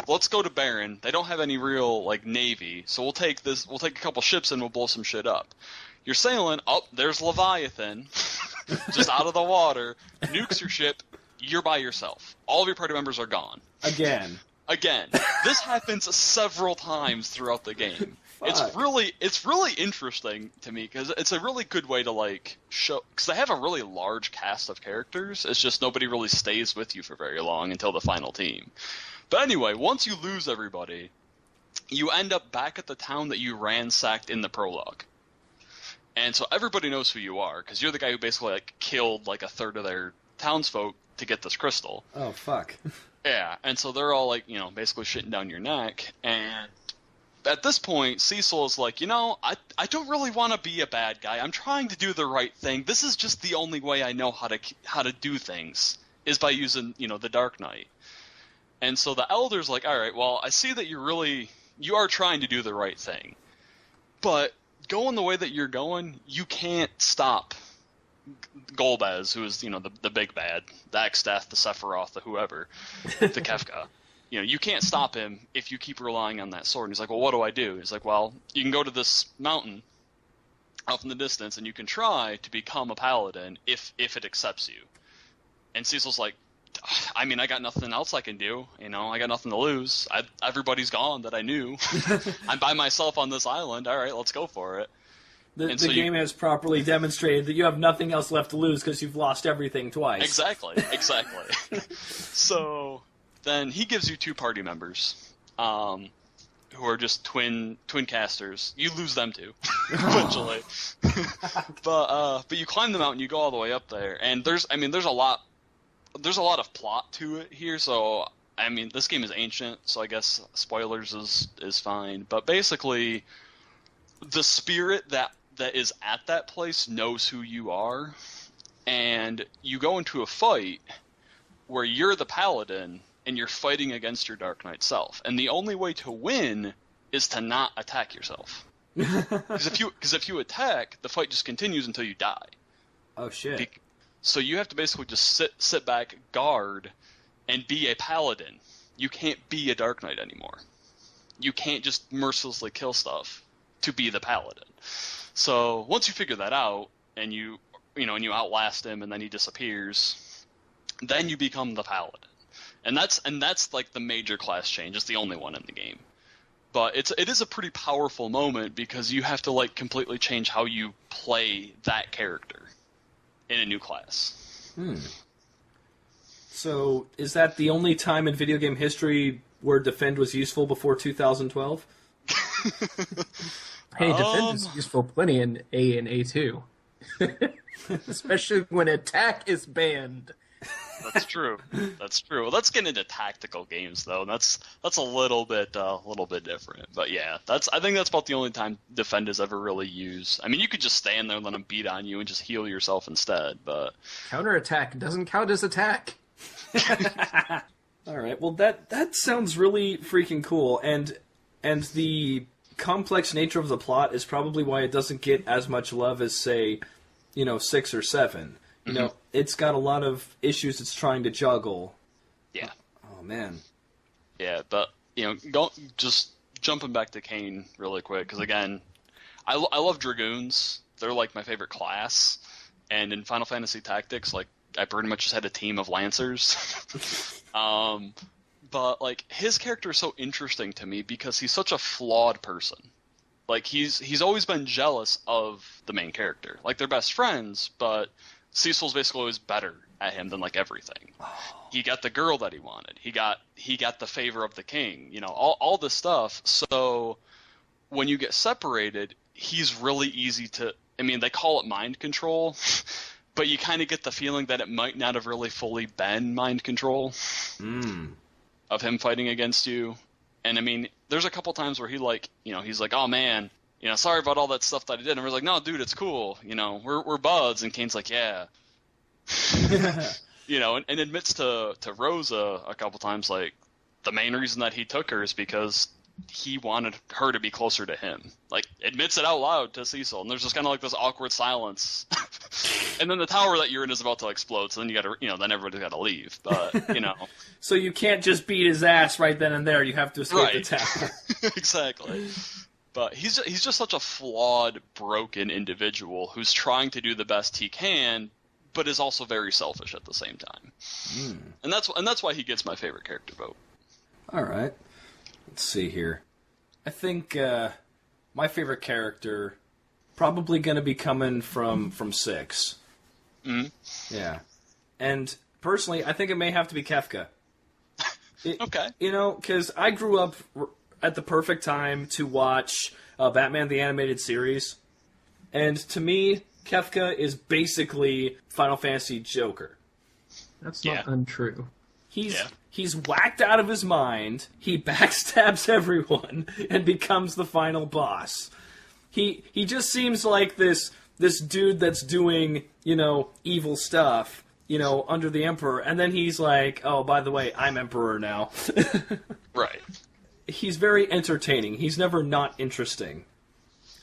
Let's go to Baron. They don't have any real like navy, so we'll take a couple ships and we'll blow some shit up. You're sailing. Oh, there's Leviathan, just out of the water. Nukes your ship. You're by yourself. All of your party members are gone. Again. This happens several times throughout the game. It's really interesting to me because it's a really good way to like show, because they have a really large cast of characters. It's just nobody really stays with you for very long until the final team. But anyway, once you lose everybody, you end up back at the town that you ransacked in the prologue. And so everybody knows who you are because you're the guy who basically like killed like a third of their townsfolk to get this crystal. Oh fuck. Yeah, and so they're all like, basically shitting down your neck. And at this point, Cecil is like, I don't really want to be a bad guy. I'm trying to do the right thing. This is just the only way I know how to do things is by using, the Dark Knight. And so the Elder's like, all right, well, I see that you are trying to do the right thing. But going the way that you're going, you can't stop Golbez, who is, the big bad, the Exdeath, the Sephiroth, the whoever, the Kefka. You can't stop him if you keep relying on that sword. And he's like, well, what do I do? He's like, well, you can go to this mountain off in the distance, and you can try to become a paladin if it accepts you. And Cecil's like, I mean, I got nothing else I can do. I got nothing to lose. Everybody's gone that I knew. I'm by myself on this island. All right, let's go for it. The game has properly demonstrated that you have nothing else left to lose because you've lost everything twice. Exactly. So then he gives you 2 party members, who are just twin casters. You lose them too, eventually. But you climb the mountain, you go all the way up there, and there's a lot of plot to it here. So this game is ancient, so I guess spoilers is fine. But basically, the spirit that is at that place knows who you are, and you go into a fight where you're the paladin and you're fighting against your Dark Knight self, and the only way to win is to not attack yourself. Because if you attack, the fight just continues until you die. Oh shit! So you have to basically just sit back, guard, and be a paladin. You can't be a Dark Knight anymore. You can't just mercilessly kill stuff to be the paladin. So once you figure that out, and you outlast him, and then he disappears, then you become the paladin. And that's like the major class change. It's the only one in the game. But it is a pretty powerful moment because you have to like completely change how you play that character in a new class. So is that the only time in video game history where Defend was useful before 2012? Hey, Defend is useful plenty in A and A2. Especially when attack is banned. That's true. That's true. Well, let's get into tactical games though. That's a little bit different. But yeah, I think that's about the only time defenders ever really use. I mean, you could just stand there and let them beat on you and just heal yourself instead. But counterattack doesn't count as attack. All right. Well, that sounds really freaking cool, and the complex nature of the plot is probably why it doesn't get as much love as, say, 6 or 7. You know, it's got a lot of issues it's trying to juggle. Yeah. Oh man. Yeah, but just jumping back to Kane really quick, because again, I love Dragoons. They're like my favorite class, and in Final Fantasy Tactics, like I pretty much just had a team of Lancers. But like his character is so interesting to me because he's such a flawed person. Like he's always been jealous of the main character. Like they're best friends, but Cecil's basically always better at him than like everything. He got the girl that he wanted. He got the favor of the king. All this stuff. So when you get separated, he's really easy to. I mean, they call it mind control, but you kind of get the feeling that it might not have really fully been mind control of him fighting against you. And I mean, there's a couple times where he's like, oh man, sorry about all that stuff that I did. And we're like, no, dude, it's cool. We're buds. And Kane's like, yeah. And admits to Rosa a couple times, like, the main reason that he took her is because he wanted her to be closer to him. Like, admits it out loud to Cecil. And there's just kind of like this awkward silence. And then the tower that you're in is about to explode. So then you got to, then everybody's got to leave. But, So you can't just beat his ass right then and there. You have to escape the tower. Exactly. But he's just such a flawed, broken individual who's trying to do the best he can, but is also very selfish at the same time. And that's why he gets my favorite character vote. All right. Let's see here. I think my favorite character probably going to be coming from 6. Yeah. And personally, I think it may have to be Kefka. Okay. Because I grew up at the perfect time to watch Batman the Animated Series. And to me, Kefka is basically Final Fantasy Joker. That's not untrue. He's whacked out of his mind, he backstabs everyone, and becomes the final boss. He just seems like this dude that's doing, evil stuff, under the Emperor, and then he's like, oh, by the way, I'm Emperor now. Right. He's very entertaining. He's never not interesting.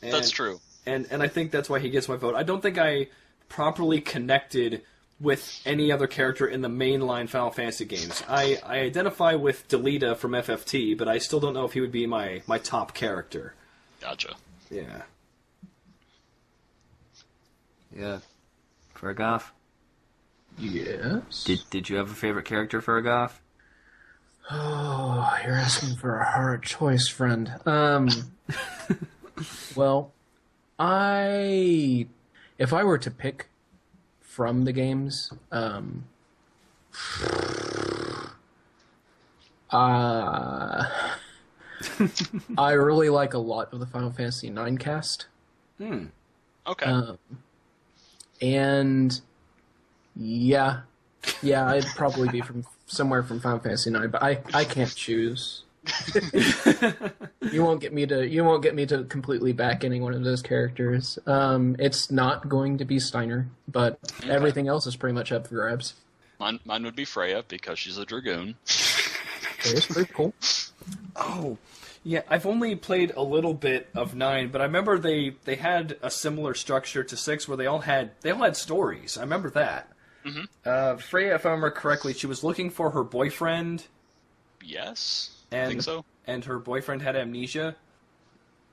That's true. And I think that's why he gets my vote. I don't think I properly connected with any other character in the mainline Final Fantasy games. I identify with Delita from FFT, but I still don't know if he would be my top character. Gotcha. Yeah. Yeah. Firgof? Yes? Did you have a favorite character, Firgof? Oh, you're asking for a hard choice, friend. Well, if I were to pick from the games, I really like a lot of the Final Fantasy IX cast. Okay. And yeah, I'd probably be from somewhere from Final Fantasy IX, but I can't choose. You won't get me to completely back any one of those characters. It's not going to be Steiner, but everything else is pretty much up for grabs. Mine would be Freya because she's a dragoon. Freya's pretty cool. Oh, yeah. I've only played a little bit of 9, but I remember they had a similar structure to 6 where they all had stories. I remember that. Freya, if I remember correctly, she was looking for her boyfriend. Yes. I think so. And her boyfriend had amnesia.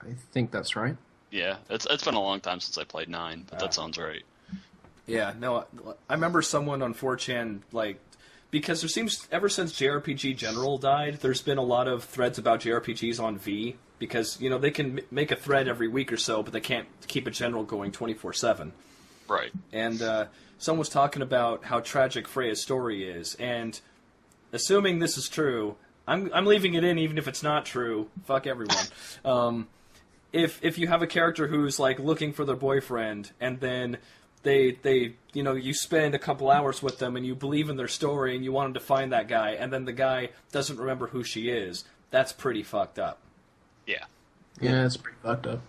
I think that's right. Yeah, it's been a long time since I played 9, but that sounds right. Yeah, no, I remember someone on 4chan, because there seems, ever since JRPG General died, there's been a lot of threads about JRPGs on V, because, they can make a thread every week or so, but they can't keep a General going 24/7. Right. And someone was talking about how tragic Freya's story is, and assuming this is true, I'm leaving it in even if it's not true. Fuck everyone. If you have a character who's looking for their boyfriend, and then you spend a couple hours with them and you believe in their story and you want them to find that guy, and then the guy doesn't remember who she is. That's pretty fucked up. Yeah. Yeah, it's pretty fucked up.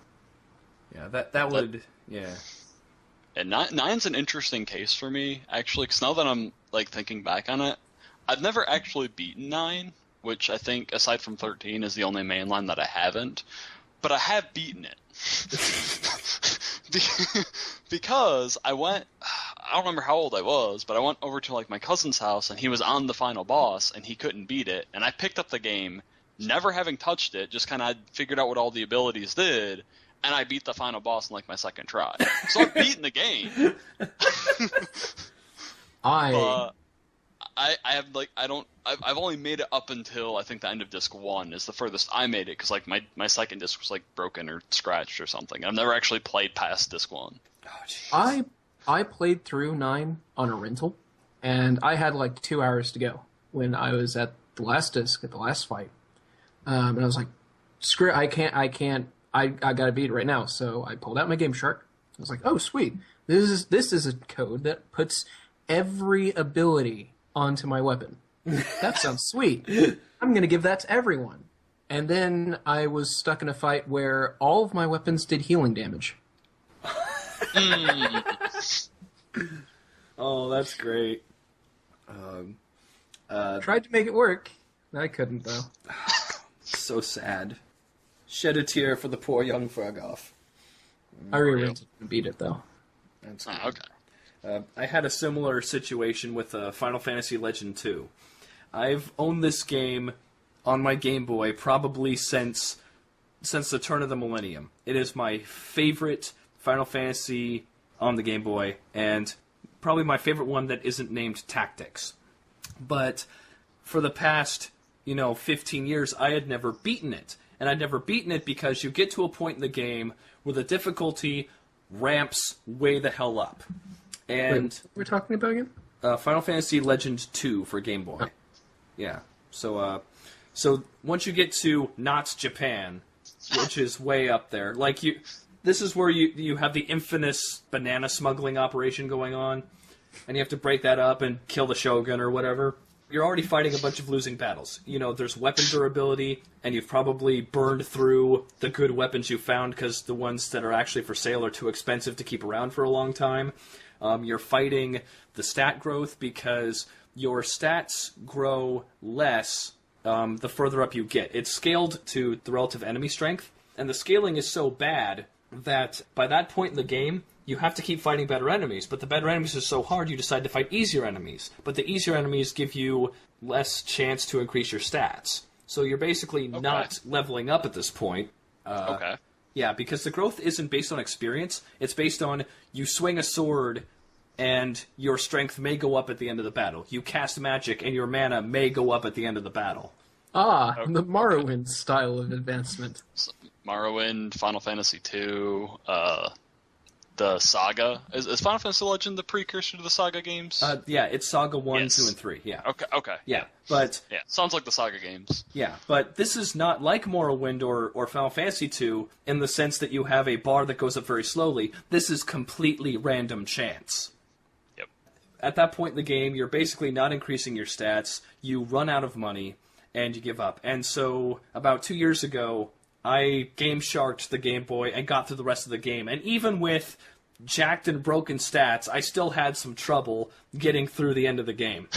Yeah, that would, yeah. And nine's an interesting case for me, actually, because now that I'm like thinking back on it, I've never actually beaten 9, which I think, aside from 13, is the only mainline that I haven't. But I have beaten it. Because I don't remember how old I was, but I went over to like my cousin's house, and he was on the final boss, and he couldn't beat it. And I picked up the game, never having touched it, just kind of figured out what all the abilities did, and I beat the final boss in like my second try. So I've beaten the game. But I've only made it up until I think the end of disc 1 is the furthest I made it, because like my second disc was like broken or scratched or something. I've never actually played past disc 1. Oh, jeez. I played through 9 on a rental, and I had like 2 hours to go when I was at the last disc, at the last fight. And I was like, screw it, I gotta beat it right now. So I pulled out my Game Shark. I was like, oh, sweet. This is a code that puts every ability onto my weapon. That sounds sweet. I'm gonna give that to everyone. And then I was stuck in a fight where all of my weapons did healing damage. Oh, that's great. Tried to make it work. I couldn't, though. So sad. Shed a tear for the poor young Firgof. I re-rented and beat it, though. That's good. Okay. I had a similar situation with Final Fantasy Legend 2. I've owned this game on my Game Boy probably since the turn of the millennium. It is my favorite Final Fantasy on the Game Boy, and probably my favorite one that isn't named Tactics. But for the past, 15 years, I had never beaten it. And I'd never beaten it because you get to a point in the game where the difficulty ramps way the hell up. And Wait, we're talking about again? Final Fantasy Legend 2 for Game Boy. Oh. Yeah. So once you get to not Japan, which is way up there, this is where you have the infamous banana smuggling operation going on, and you have to break that up and kill the Shogun or whatever. You're already fighting a bunch of losing battles. There's weapon durability, and you've probably burned through the good weapons you found because the ones that are actually for sale are too expensive to keep around for a long time. You're fighting the stat growth because your stats grow less the further up you get. It's scaled to the relative enemy strength, and the scaling is so bad that by that point in the game, you have to keep fighting better enemies, but the better enemies are so hard you decide to fight easier enemies. But the easier enemies give you less chance to increase your stats. So you're basically not leveling up at this point. Okay. Yeah, because the growth isn't based on experience. It's based on you swing a sword and your strength may go up at the end of the battle. You cast magic and your mana may go up at the end of the battle. The Morrowind style of advancement. Morrowind, Final Fantasy II, the Saga. Is Final Fantasy Legend the precursor to the Saga games? Yeah, it's Saga 1, Yes. 2, and 3, yeah. Okay. Yeah, but... Yeah, sounds like the Saga games. Yeah, but this is not like Morrowind or Final Fantasy II in the sense that you have a bar that goes up very slowly. This is completely random chance. Yep. At that point in the game, you're basically not increasing your stats, you run out of money, and you give up. And so, about 2 years ago, I Game Sharked the Game Boy and got through the rest of the game. And even with jacked and broken stats, I still had some trouble getting through the end of the game.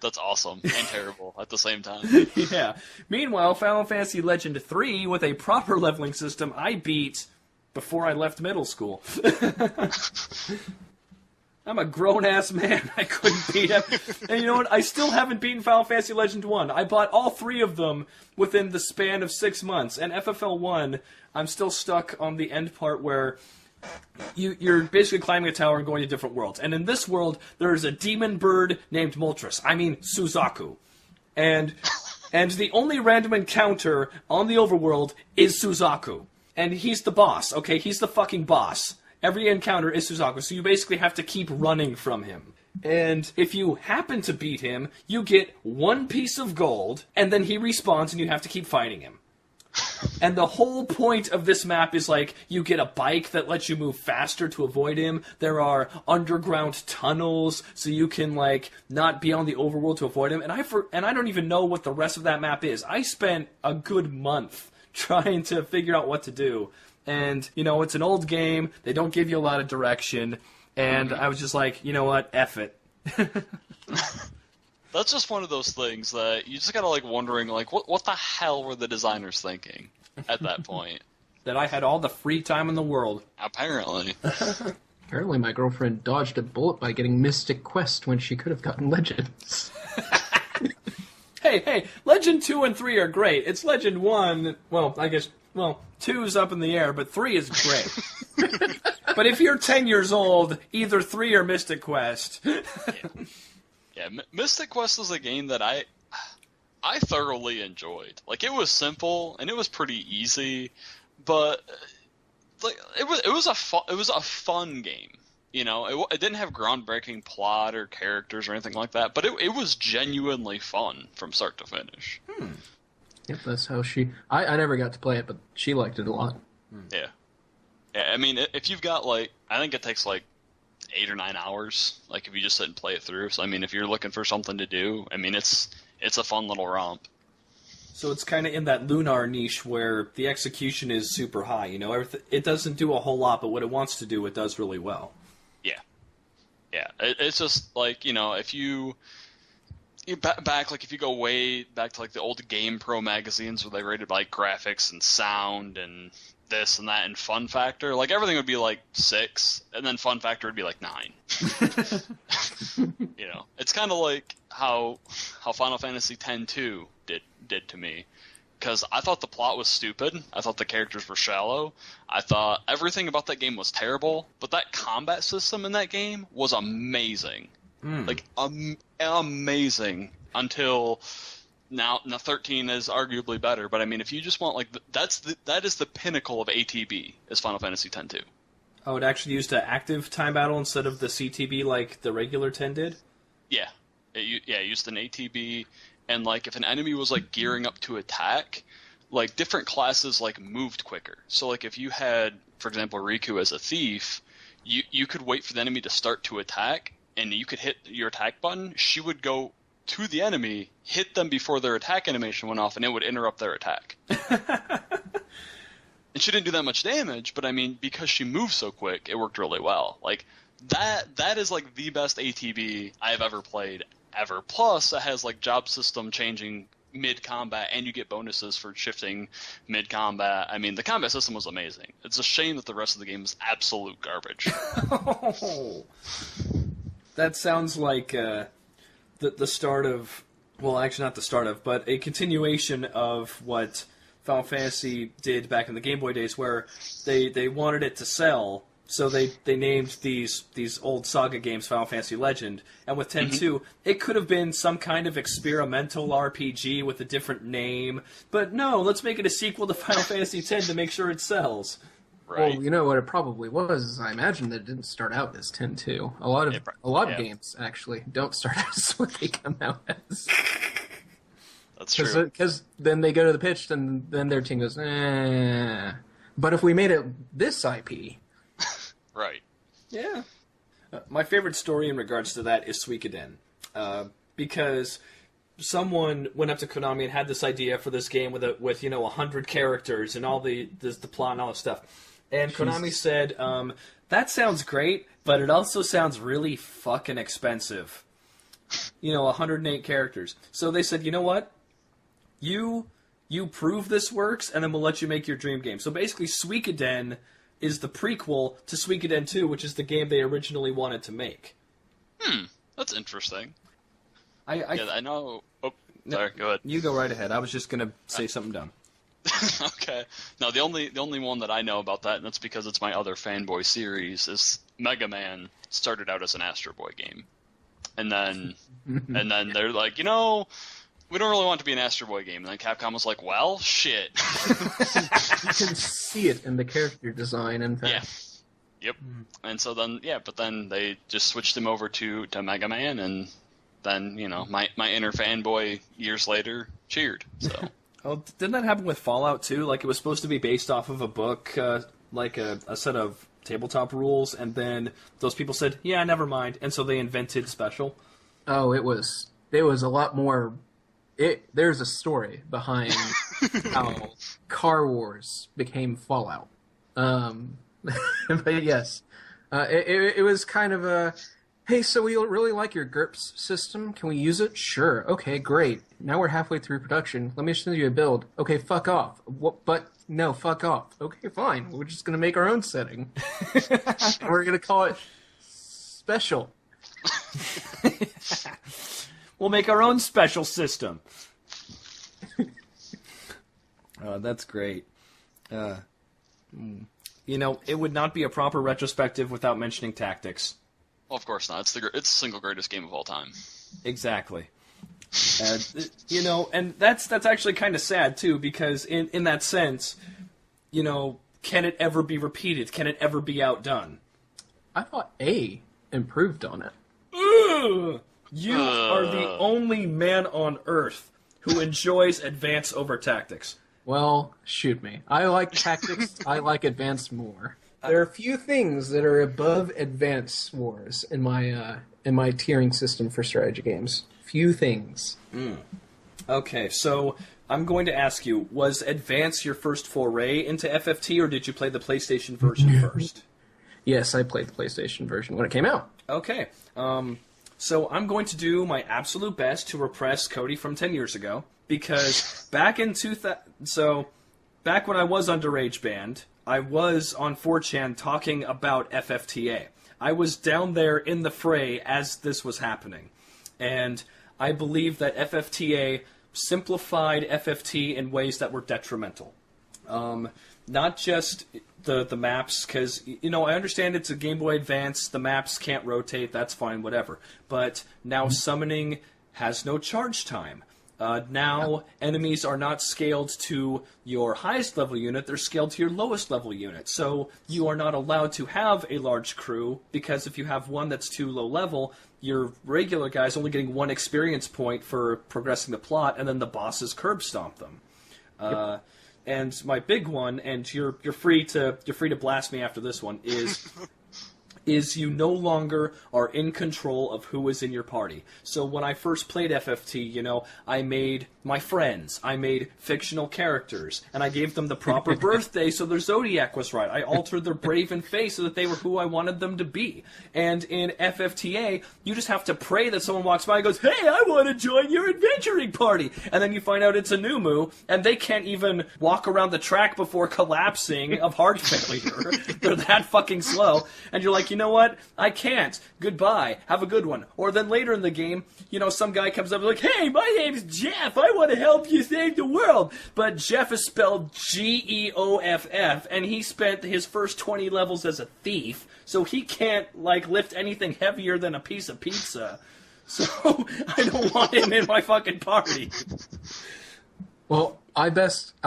That's awesome and terrible at the same time. Yeah. Meanwhile, Final Fantasy Legend 3, with a proper leveling system, I beat before I left middle school. I'm a grown-ass man. I couldn't beat him. And you know what? I still haven't beaten Final Fantasy Legend 1. I bought all 3 of them within the span of 6 months. And FFL 1, I'm still stuck on the end part where you're basically climbing a tower and going to different worlds. And in this world, there is a demon bird named Moltres. I mean, Suzaku. And the only random encounter on the overworld is Suzaku. And he's the boss, okay? He's the fucking boss. Every encounter is Suzaku, so you basically have to keep running from him. And if you happen to beat him, you get 1 piece of gold, and then he respawns and you have to keep fighting him. And the whole point of this map is, like, you get a bike that lets you move faster to avoid him. There are underground tunnels, so you can, like, not be on the overworld to avoid him. And I don't even know what the rest of that map is. I spent a good month trying to figure out what to do. And, you know, it's an old game. They don't give you a lot of direction. And I was just like, you know what? F it. That's just one of those things that you just gotta, like, wondering, like, what the hell were the designers thinking at that point? That I had all the free time in the world. Apparently. Apparently my girlfriend dodged a bullet by getting Mystic Quest when she could have gotten Legends. Hey, Legend 2 and 3 are great. It's Legend 1, well, I guess, 2's up in the air, but 3 is great. But if you're 10 years old, either 3 or Mystic Quest. Yeah, Mystic Quest is a game that I thoroughly enjoyed. Like, it was simple and it was pretty easy, but like it was a fun game. You know, it didn't have groundbreaking plot or characters or anything like that, but it was genuinely fun from start to finish. Yep, that's how I never got to play it, but she liked it a lot. Yeah. Yeah, I mean, if you've got, like, I think it takes, like, 8 or 9 hours, like, if you just sit and play it through. So, I mean, if you're looking for something to do, I mean, it's a fun little romp. So it's kind of in that Lunar niche where the execution is super high, you know? It doesn't do a whole lot, but what it wants to do, it does really well. Yeah. Yeah, it's just, like, you know, if you back, like, if you go way back to, like, the old Game Pro magazines where they rated, like, graphics and sound and this and that and fun factor, like, everything would be, like, 6, and then fun factor would be, like, 9. You know, it's kind of like how Final Fantasy X-2 did to me, because I thought the plot was stupid, I thought the characters were shallow, I thought everything about that game was terrible, but that combat system in that game was amazing. Like, amazing, until now 13 is arguably better, but I mean, if you just want, like, that is the pinnacle of ATB, is Final Fantasy X-2. Oh, it actually used an active time battle instead of the CTB like the regular 10 did? Yeah. It used an ATB, and, like, if an enemy was, like, gearing up to attack, like, different classes, like, moved quicker. So, like, if you had, for example, Riku as a thief, you could wait for the enemy to start to attack, and you could hit your attack button, she would go to the enemy, hit them before their attack animation went off, and it would interrupt their attack. And she didn't do that much damage, but I mean, because she moved so quick, it worked really well. Like, that is, like, the best ATB I have ever played, ever. Plus, it has, like, job system changing mid-combat, and you get bonuses for shifting mid-combat. I mean, the combat system was amazing. It's a shame that the rest of the game is absolute garbage. That sounds like the start of, well, actually not the start of, but a continuation of what Final Fantasy did back in the Game Boy days, where they wanted it to sell, so they named these old Saga games Final Fantasy Legend, and with 10-2, it could have been some kind of experimental RPG with a different name, but no, let's make it a sequel to Final Fantasy X to make sure it sells. Right. Well, you know what it probably was, is I imagine that it didn't start out as 10-2. A lot of games, actually, don't start as what they come out as. That's true. Because then they go to the pitch, and then their team goes, eh. But if we made it this IP... Right. Yeah. My favorite story in regards to that is Suikoden. Because someone went up to Konami and had this idea for this game with 100 characters and all the plot and all this stuff. And Konami said, that sounds great, but it also sounds really fucking expensive. 108 characters. So they said, you know what? You prove this works, and then we'll let you make your dream game. So basically, Suikoden is the prequel to Suikoden 2, which is the game they originally wanted to make. That's interesting. I know. Oh, sorry, go ahead. You go right ahead. I was just going to say something dumb. Okay. No, the only one that I know about that, and that's because it's my other fanboy series, is Mega Man started out as an Astro Boy game. And then they're like, we don't really want it to be an Astro Boy game. And then Capcom was like, well, shit. You can see it in the character design, in fact. Yeah. Yep. And so then, but then they just switched him over to Mega Man, and then, my inner fanboy years later cheered. So Oh, didn't that happen with Fallout too? Like, it was supposed to be based off of a book, like a set of tabletop rules, and then those people said, yeah, never mind, and so they invented Special. Oh, it was a lot more. There's a story behind how Car Wars became Fallout. But yes, it was kind of a, hey, so we really like your GURPS system. Can we use it? Sure. Okay, great. Now we're halfway through production. Let me send you a build. Okay, fuck off. What? But no, fuck off. Okay, fine. We're just gonna make our own setting. We're gonna call it Special. We'll make our own special system. That's great. You know, it would not be a proper retrospective without mentioning tactics. Well, of course not. It's the single greatest game of all time. Exactly. You know, and that's actually kind of sad too, because in that sense, you know, can it ever be repeated? Can it ever be outdone? I thought A improved on it. Ugh! You are the only man on Earth who enjoys advance over tactics. Well, shoot me. I like tactics. I like advanced more. There are a few things that are above advanced wars in my tiering system for strategy games. Few things. Okay, so I'm going to ask you, was Advance your first foray into FFT, or did you play the PlayStation version first? Yes, I played the PlayStation version when it came out. Okay. So I'm going to do my absolute best to repress Cody from 10 years ago, because back when I was underage banned, I was on 4chan talking about FFTA. I was down there in the fray as this was happening. And I believe that FFTA simplified FFT in ways that were detrimental. Not just the maps, because, you know, I understand it's a Game Boy Advance, the maps can't rotate, that's fine, whatever. But now summoning has no charge time. Now enemies are not scaled to your highest level unit, they're scaled to your lowest level unit. So you are not allowed to have a large crew, because if you have one that's too low level, your regular guy's only getting 1 experience point for progressing the plot, and then the bosses curb stomp them. And my big one, and you're free to blast me after this one, is you no longer are in control of who is in your party. So when I first played FFT, you know, I made my friends, I made fictional characters, and I gave them the proper birthday so their zodiac was right. I altered their brave and face so that they were who I wanted them to be. And in FFTA, you just have to pray that someone walks by and goes, hey, I want to join your adventuring party! And then you find out it's a Numu, and they can't even walk around the track before collapsing of heart failure. They're that fucking slow. And you're like, you know what? I can't. Goodbye. Have a good one. Or then later in the game, you know, some guy comes up and like, hey, my name's Jeff. I want to help you save the world. But Jeff is spelled Geoff, and he spent his first 20 levels as a thief, so he can't, like, lift anything heavier than a piece of pizza. So I don't want him in my fucking party. Well, I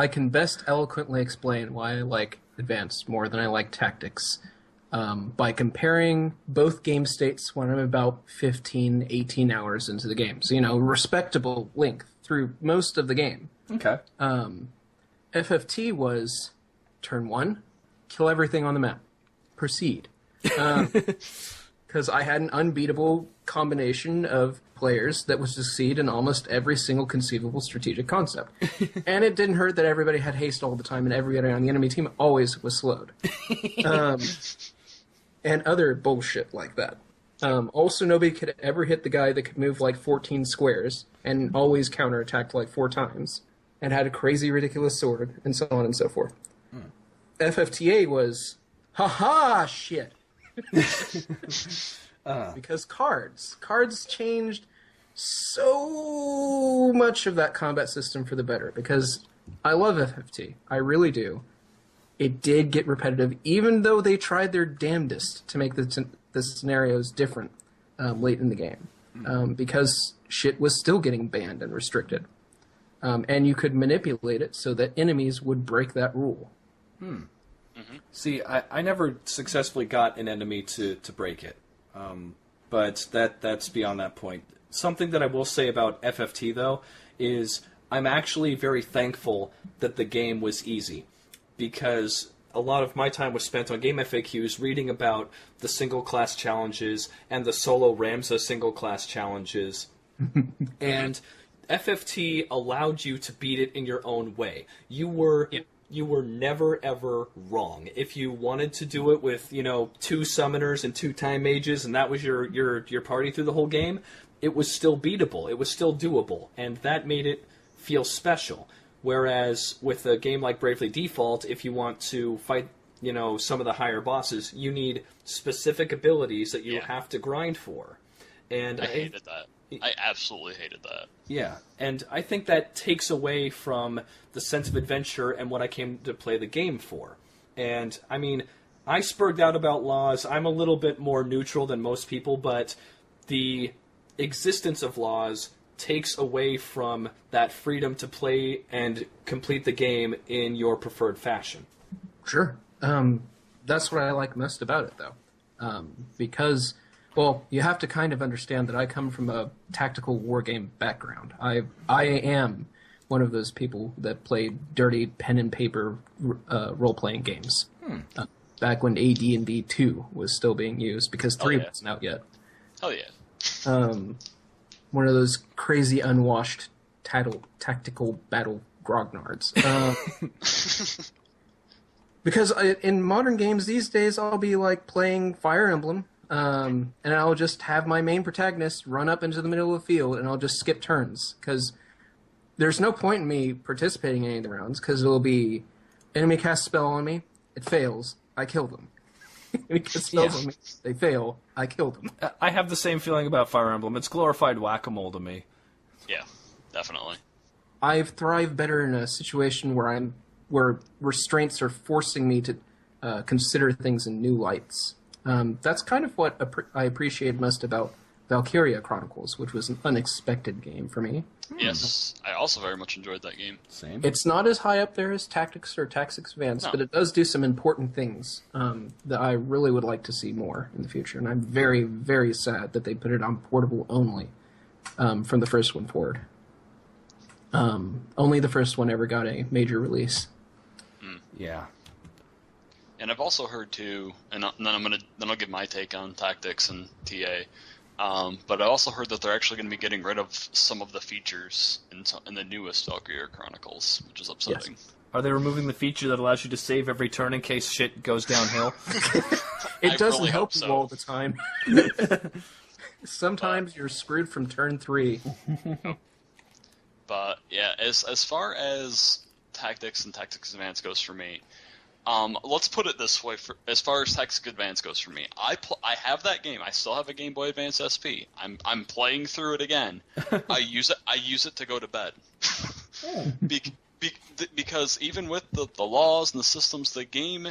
can best eloquently explain why I like Advanced more than I like Tactics. By comparing both game states when I'm about 15, 18 hours into the game. So, you know, respectable length through most of the game. Okay. FFT was turn 1, kill everything on the map. Proceed. Because I had an unbeatable combination of players that would succeed in almost every single conceivable strategic concept. And it didn't hurt that everybody had haste all the time and everybody on the enemy team always was slowed. And other bullshit like that. Also, nobody could ever hit the guy that could move like 14 squares and always counterattacked like 4 times and had a crazy, ridiculous sword, and so on and so forth. FFTA was, haha, shit. Because cards changed so much of that combat system for the better. Because I love FFT. I really do. It did get repetitive, even though they tried their damnedest to make the scenarios different late in the game. Because shit was still getting banned and restricted. And you could manipulate it so that enemies would break that rule. See, I never successfully got an enemy to break it. But that's beyond that point. Something that I will say about FFT, though, is I'm actually very thankful that the game was easy, because a lot of my time was spent on game FAQs reading about the single-class challenges and the solo Ramza single-class challenges. And FFT allowed you to beat it in your own way. You were never, ever wrong. If you wanted to do it with, 2 summoners and 2 time mages, and that was your party through the whole game, it was still beatable. It was still doable. And that made it feel special. Whereas with a game like Bravely Default, if you want to fight, some of the higher bosses, you need specific abilities that you have to grind for. And I hated that. I absolutely hated that. Yeah, and I think that takes away from the sense of adventure and what I came to play the game for. And, I mean, I spurred out about laws. I'm a little bit more neutral than most people, but the existence of laws takes away from that freedom to play and complete the game in your preferred fashion. Sure. That's what I like most about it, though. Because, well, you have to kind of understand that I come from a tactical wargame background. I am one of those people that played dirty pen and paper role-playing games. Back when AD&D 2 was still being used, because 3 wasn't out yet. Hell yeah. One of those crazy unwashed tactical battle grognards. Because in modern games these days, I'll be like playing Fire Emblem, and I'll just have my main protagonist run up into the middle of the field, and I'll just skip turns, because there's no point in me participating in any of the rounds, because it'll be enemy casts a spell on me, it fails, I kill them. Enemy casts spells on me, they fail, I kill them. I have the same feeling about Fire Emblem. It's glorified whack-a-mole to me. Yeah, definitely. I thrive better in a situation where restraints are forcing me to consider things in new lights. That's kind of what I appreciate most about Valkyria Chronicles, which was an unexpected game for me. Yes, I also very much enjoyed that game. Same. It's not as high up there as Tactics or Tactics Advance, but it does do some important things that I really would like to see more in the future. And I'm very, very sad that they put it on portable only from the first one forward. Only the first one ever got a major release. Yeah. And I've also heard too, and then I'll give my take on Tactics and TA. But I also heard that they're actually going to be getting rid of some of the features in the newest Valkyria Chronicles, which is upsetting. Yes. Are they removing the feature that allows you to save every turn in case shit goes downhill? It doesn't really help hope you so. all the time. Sometimes you're screwed from turn 3. But yeah, as far as Tactics and Tactics Advance goes for me, let's put it this way: as far as Tactics Advance goes for me, I have that game. I still have a Game Boy Advance SP. I'm playing through it again. I use it to go to bed. Because even with the laws and the systems, the game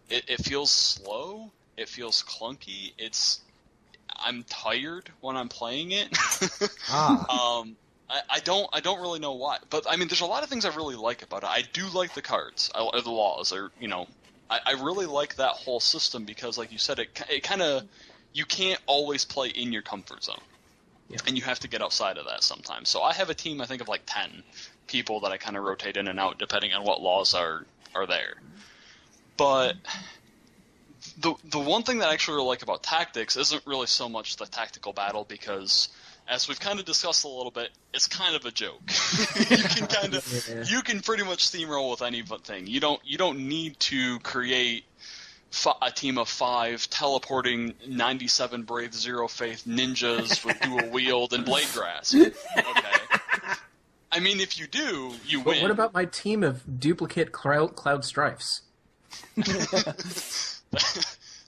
it feels slow. It feels clunky. I'm tired when I'm playing it. I don't really know why, but I mean, there's a lot of things I really like about it. I do like the cards, the laws, I really like that whole system because, like you said, it kind of, you can't always play in your comfort zone, and you have to get outside of that sometimes. So I have a team, I think, of like 10 people that I kind of rotate in and out depending on what laws are there. But the one thing that I actually really like about Tactics isn't really so much the tactical battle, because as we've kind of discussed a little bit, it's kind of a joke. You can pretty much steamroll with anything. You don't need to create a team of 5 teleporting 97 Brave Zero Faith ninjas with dual wield and blade grasp. Okay. I mean, if you do, you win. But what about my team of duplicate Cloud Strifes?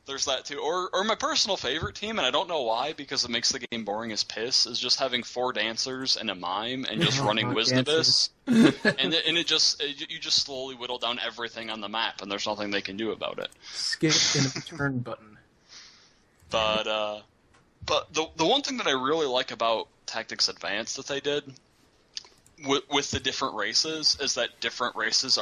There's that too. Or my personal favorite team, and I don't know why, because it makes the game boring as piss, is just having 4 dancers and a mime and just running Wiznibus. and you just slowly whittle down everything on the map, and there's nothing they can do about it. Skip and return button. But the one thing that I really like about Tactics Advance that they did with the different races is that different races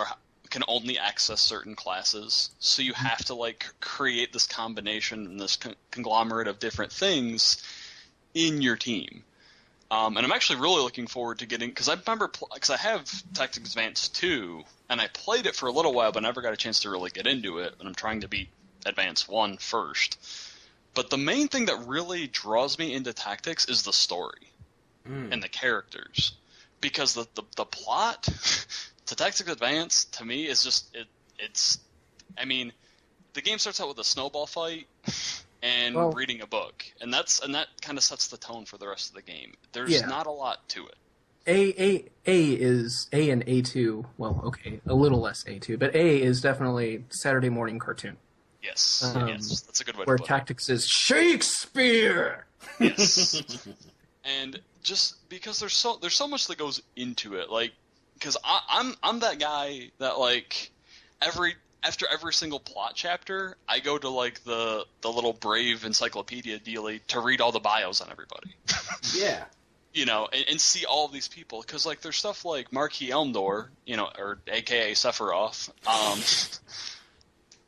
can only access certain classes, so you have to create this combination and this conglomerate of different things in your team. And I'm actually really looking forward to getting, because I remember, because I have Tactics Advanced 2, and I played it for a little while, but never got a chance to really get into it, and I'm trying to beat Advance 1 first. But the main thing that really draws me into Tactics is the story and the characters. Because the plot to Tactics Advance, to me, is just, it's, I mean, the game starts out with a snowball fight and reading a book. And that kind of sets the tone for the rest of the game. There's not a lot to it. A and A2, well, okay, a little less A2, but A is definitely Saturday morning cartoon. Yes, yes, that's a good way to where put it. Where Tactics is Shakespeare! Yes. And just because there's so much that goes into it, like, because I'm that guy that, like, after every single plot chapter, I go to, like, the little Brave encyclopedia dealie to read all the bios on everybody. Yeah. You know, and see all of these people, because, like, there's stuff like Marquis Elmdor, you know, or AKA Sephiroth.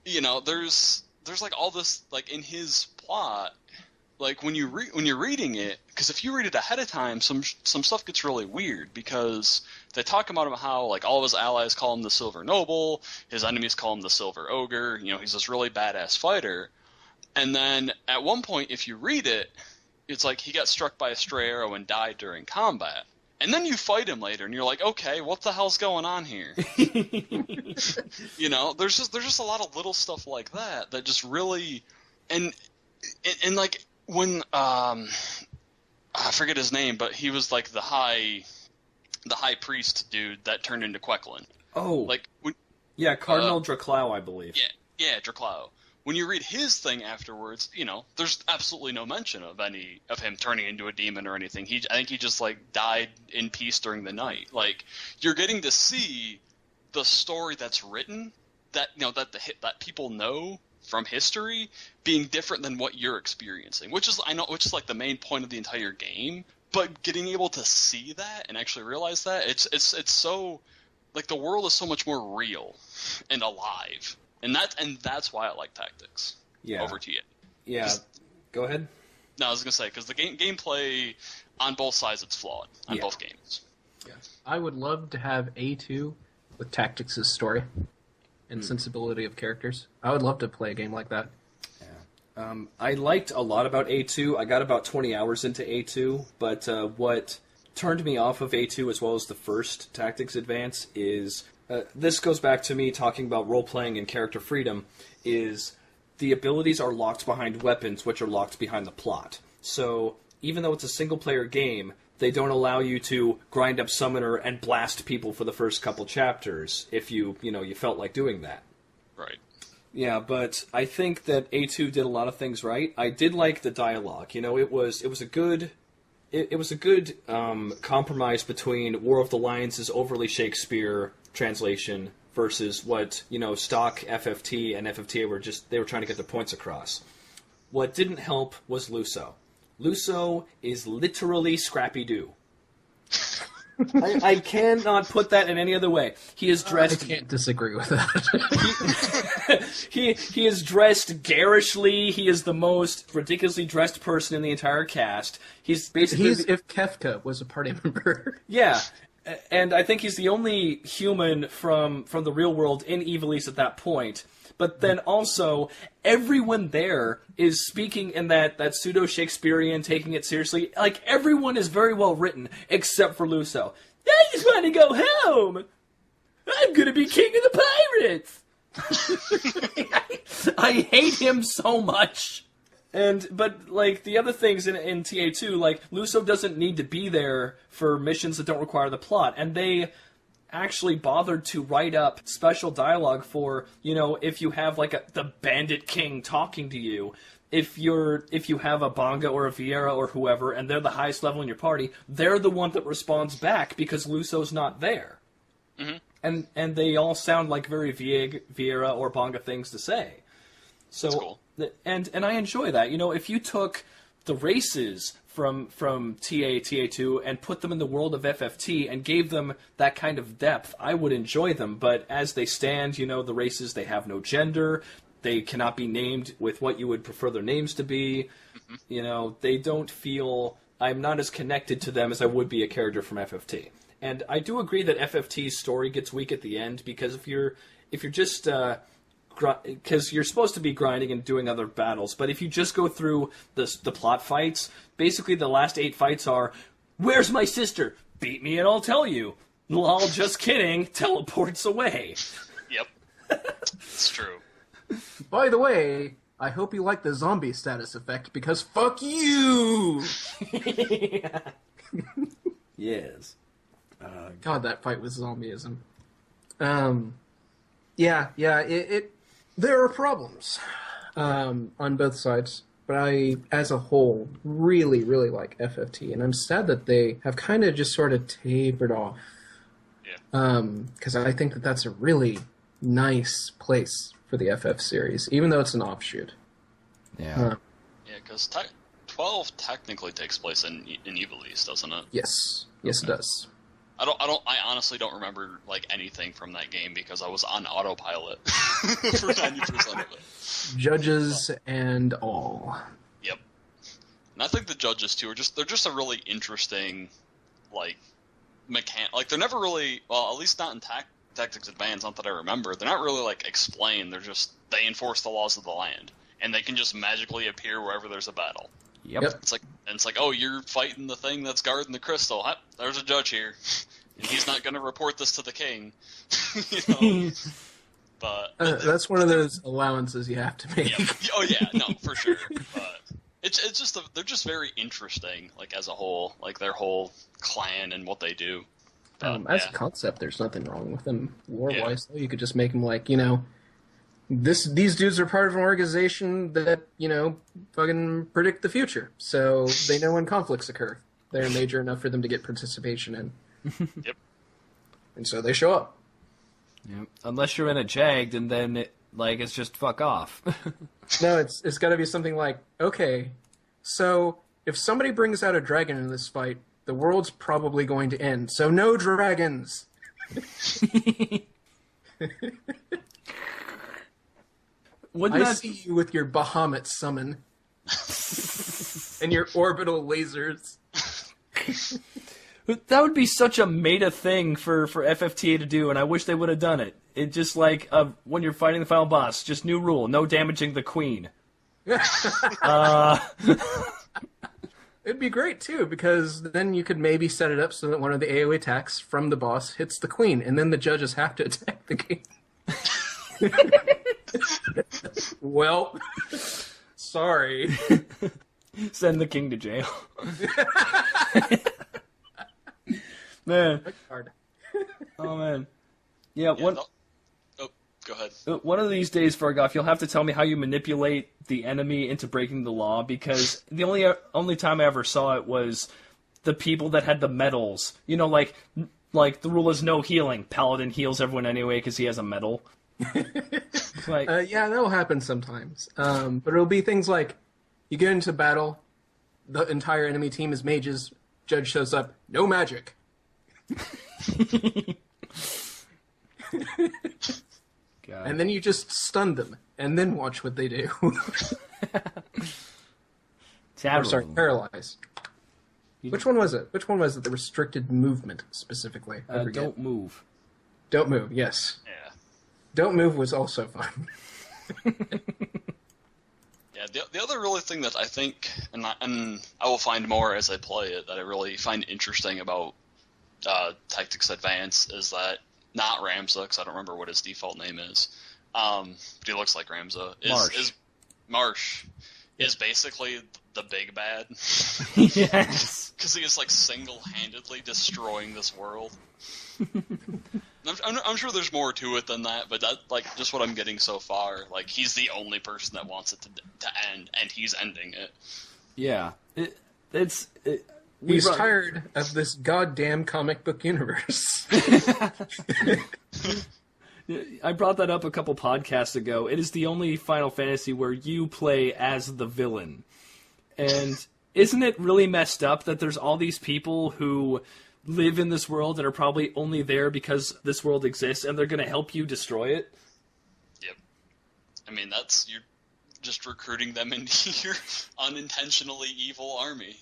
You know, there's like all this, like, in his plot, like when you're reading it, because if you read it ahead of time, some stuff gets really weird, because they talk about him how, like, all of his allies call him the Silver Noble, his enemies call him the Silver Ogre. You know, he's this really badass fighter, and then at one point, if you read it, it's like he got struck by a stray arrow and died during combat. And then you fight him later, and you're like, okay, what the hell's going on here? You know, there's just a lot of little stuff like that just really, and like when I forget his name, but he was like the high priest dude that turned into Queklin. Oh, like Cardinal Draclau, I believe. Yeah, Draclau. When you read his thing afterwards, you know, there's absolutely no mention of him turning into a demon or anything. I think he just, like, died in peace during the night. Like, you're getting to see the story that's written, that, you know, that people know from history, being different than what you're experiencing, which is like the main point of the entire game. But getting able to see that and actually realize that, it's so, like, the world is so much more real and alive. And that's why I like Tactics over TA. Yeah, go ahead. No, I was going to say, because the gameplay on both sides, it's flawed on both games. Yeah. I would love to have A2 with Tactics' story and sensibility of characters. I would love to play a game like that. Yeah. I liked a lot about A2. I got about 20 hours into A2, but what turned me off of A2 as well as the first Tactics Advance is... this goes back to me talking about role-playing and character freedom, is the abilities are locked behind weapons, which are locked behind the plot. So, even though it's a single-player game, they don't allow you to grind up Summoner and blast people for the first couple chapters, if you felt like doing that. Right. Yeah, but I think that A2 did a lot of things right. I did like the dialogue. You know, it was a good... It was a good compromise between War of the Lions' overly Shakespeare translation versus what, you know, stock FFT and FFTA they were trying to get their points across. What didn't help was Luso. Luso is literally Scrappy-Doo. I cannot put that in any other way. He is dressed... I can't disagree with that. He is dressed garishly. He is the most ridiculously dressed person in the entire cast. He's basically... if Kefka was a party member. Yeah. And I think he's the only human from the real world in Ivalice at that point. But then also, everyone there is speaking in that pseudo-Shakespearean, taking it seriously. Like, everyone is very well written, except for Luso. I just want to go home! I'm gonna be king of the pirates! I hate him so much! But like, the other things in TA2, like, Luso doesn't need to be there for missions that don't require the plot, and they actually bothered to write up special dialogue for, you know, if you have, like, the Bandit King talking to you, if you have a Bonga or a Vieira or whoever, and they're the highest level in your party, they're the one that responds back because Luso's not there. Mm-hmm. And they all sound like very Vieira or Bonga things to say. So, that's cool. And I enjoy that. You know, if you took the races from TA2 and put them in the world of FFT and gave them that kind of depth, I would enjoy them. But as they stand, you know, the races, they have no gender. They cannot be named with what you would prefer their names to be. Mm-hmm. You know, they don't feel I'm not as connected to them as I would be a character from FFT. And I do agree that FFT's story gets weak at the end, because if you're just because you're supposed to be grinding and doing other battles, but if you just go through the plot fights, basically the last 8 fights are, where's my sister? Beat me and I'll tell you. Lol, just kidding. Teleports away. Yep. It's true. By the way, I hope you like the zombie status effect, because fuck you! Yes. God, that fight was zombieism. There are problems on both sides, but I, as a whole, really, really like FFT, and I'm sad that they have kind of just sort of tapered off. Yeah. Because I think that that's a really nice place for the FF series, even though it's an offshoot. Yeah. Yeah, because 12 technically takes place in Evil East, doesn't it? Yes. Yes, it does. I honestly don't remember like anything from that game because I was on autopilot for 90% of it. Judges and all. Yep. And I think the judges too they're just a really interesting like like they're never really, well, at least not in Tactics Advance, not that I remember. They're not really like explained. They enforce the laws of the land, and they can just magically appear wherever the's a battle. Yep. It's like, oh, you're fighting the thing that's guarding the crystal. There's a judge here, and he's not going to report this to the king. You know? But that's one of those allowances you have to make. Yeah. Oh yeah, no, for sure. But it's just they're just very interesting, like as a whole, like their whole clan and what they do. As a concept, there's nothing wrong with them lore-wise. You could just make them like, you know, these dudes are part of an organization that, you know, fucking predict the future. So they know when conflicts occur. They're major enough for them to get participation in. Yep. And so they show up. Yep. Unless you're in a JAGD, and then it's just fuck off. No, it's got to be something like, okay, so if somebody brings out a dragon in this fight, the world's probably going to end. So no dragons. I see you with your Bahamut summon. And your orbital lasers. That would be such a meta thing for FFTA to do, and I wish they would have done it. It just like when you're fighting the final boss, just new rule: no damaging the queen. It'd be great too, because then you could maybe set it up so that one of the AoE attacks from the boss hits the queen, and then the judges have to attack the king. Well, sorry. Send the king to jail. Man. Oh, man. Yeah, Oh, go ahead. One of these days, Firgof, you'll have to tell me how you manipulate the enemy into breaking the law, because the only time I ever saw it was the people that had the medals. You know, like the rule is no healing. Paladin heals everyone anyway because he has a medal. Yeah, that'll happen sometimes. But it'll be things like, you get into battle, the entire enemy team is mages, judge shows up, no magic. God. And then you just stun them, and then watch what they do. Sorry, paralyze. Which one was it? The restricted movement, specifically. Don't move. Don't move, yes. Yeah. Don't move was also fun. Yeah, the other really thing that I think, and I will find more as I play it, that I really find interesting about Tactics Advance is that not Ramza, because I don't remember what his default name is, but he looks like Ramza. Marsh is basically the big bad. Yes. Because he is like single-handedly destroying this world. I'm sure there's more to it than that, but that, like, just what I'm getting so far, like, he's the only person that wants it to end, and he's ending it. Yeah. He's tired of this goddamn comic book universe. I brought that up a couple podcasts ago. It is the only Final Fantasy where you play as the villain. And isn't it really messed up that there's all these people who live in this world that are probably only there because this world exists, and they're going to help you destroy it? Yep. I mean, just recruiting them into your unintentionally evil army.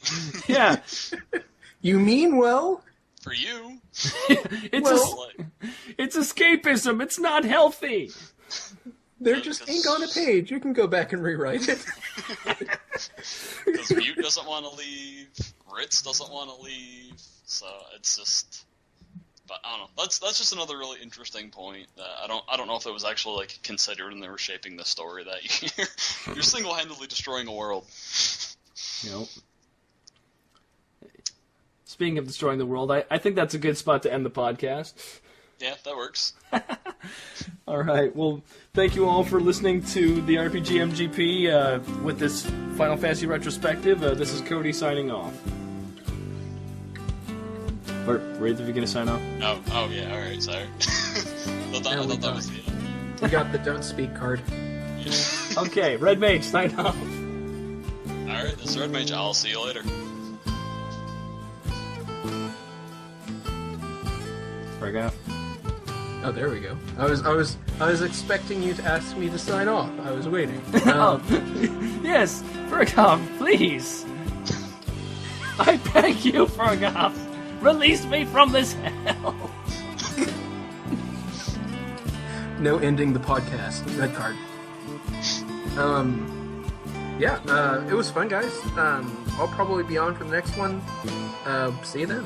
Yeah. You mean well? For you. It's escapism. It's not healthy. They're just ink on a page. You can go back and rewrite it. Because Mute doesn't want to leave, Ritz doesn't want to leave, so it's just. But I don't know. That's just another really interesting point. That I don't know if it was actually like considered when they were shaping the story that you're single-handedly destroying a world. Nope. Speaking of destroying the world, I think that's a good spot to end the podcast. Yeah, that works. All right. Well, thank you all for listening to the rpgmgp with this Final Fantasy Retrospective. This is Cody signing off. Or, Wraith, if you're going to sign off? Oh yeah, alright, sorry. I thought that was the end. We got the don't speak card. Yeah. Okay, Red Mage, sign off. Alright, this is Red Mage. I'll see you later. Firgof. Oh, there we go. I was expecting you to ask me to sign off. I was waiting. Yes, Firgof, please. I beg you, Firgof. Release me from this hell. No ending the podcast. Red card. Yeah, it was fun, guys. I'll probably be on for the next one. See you then.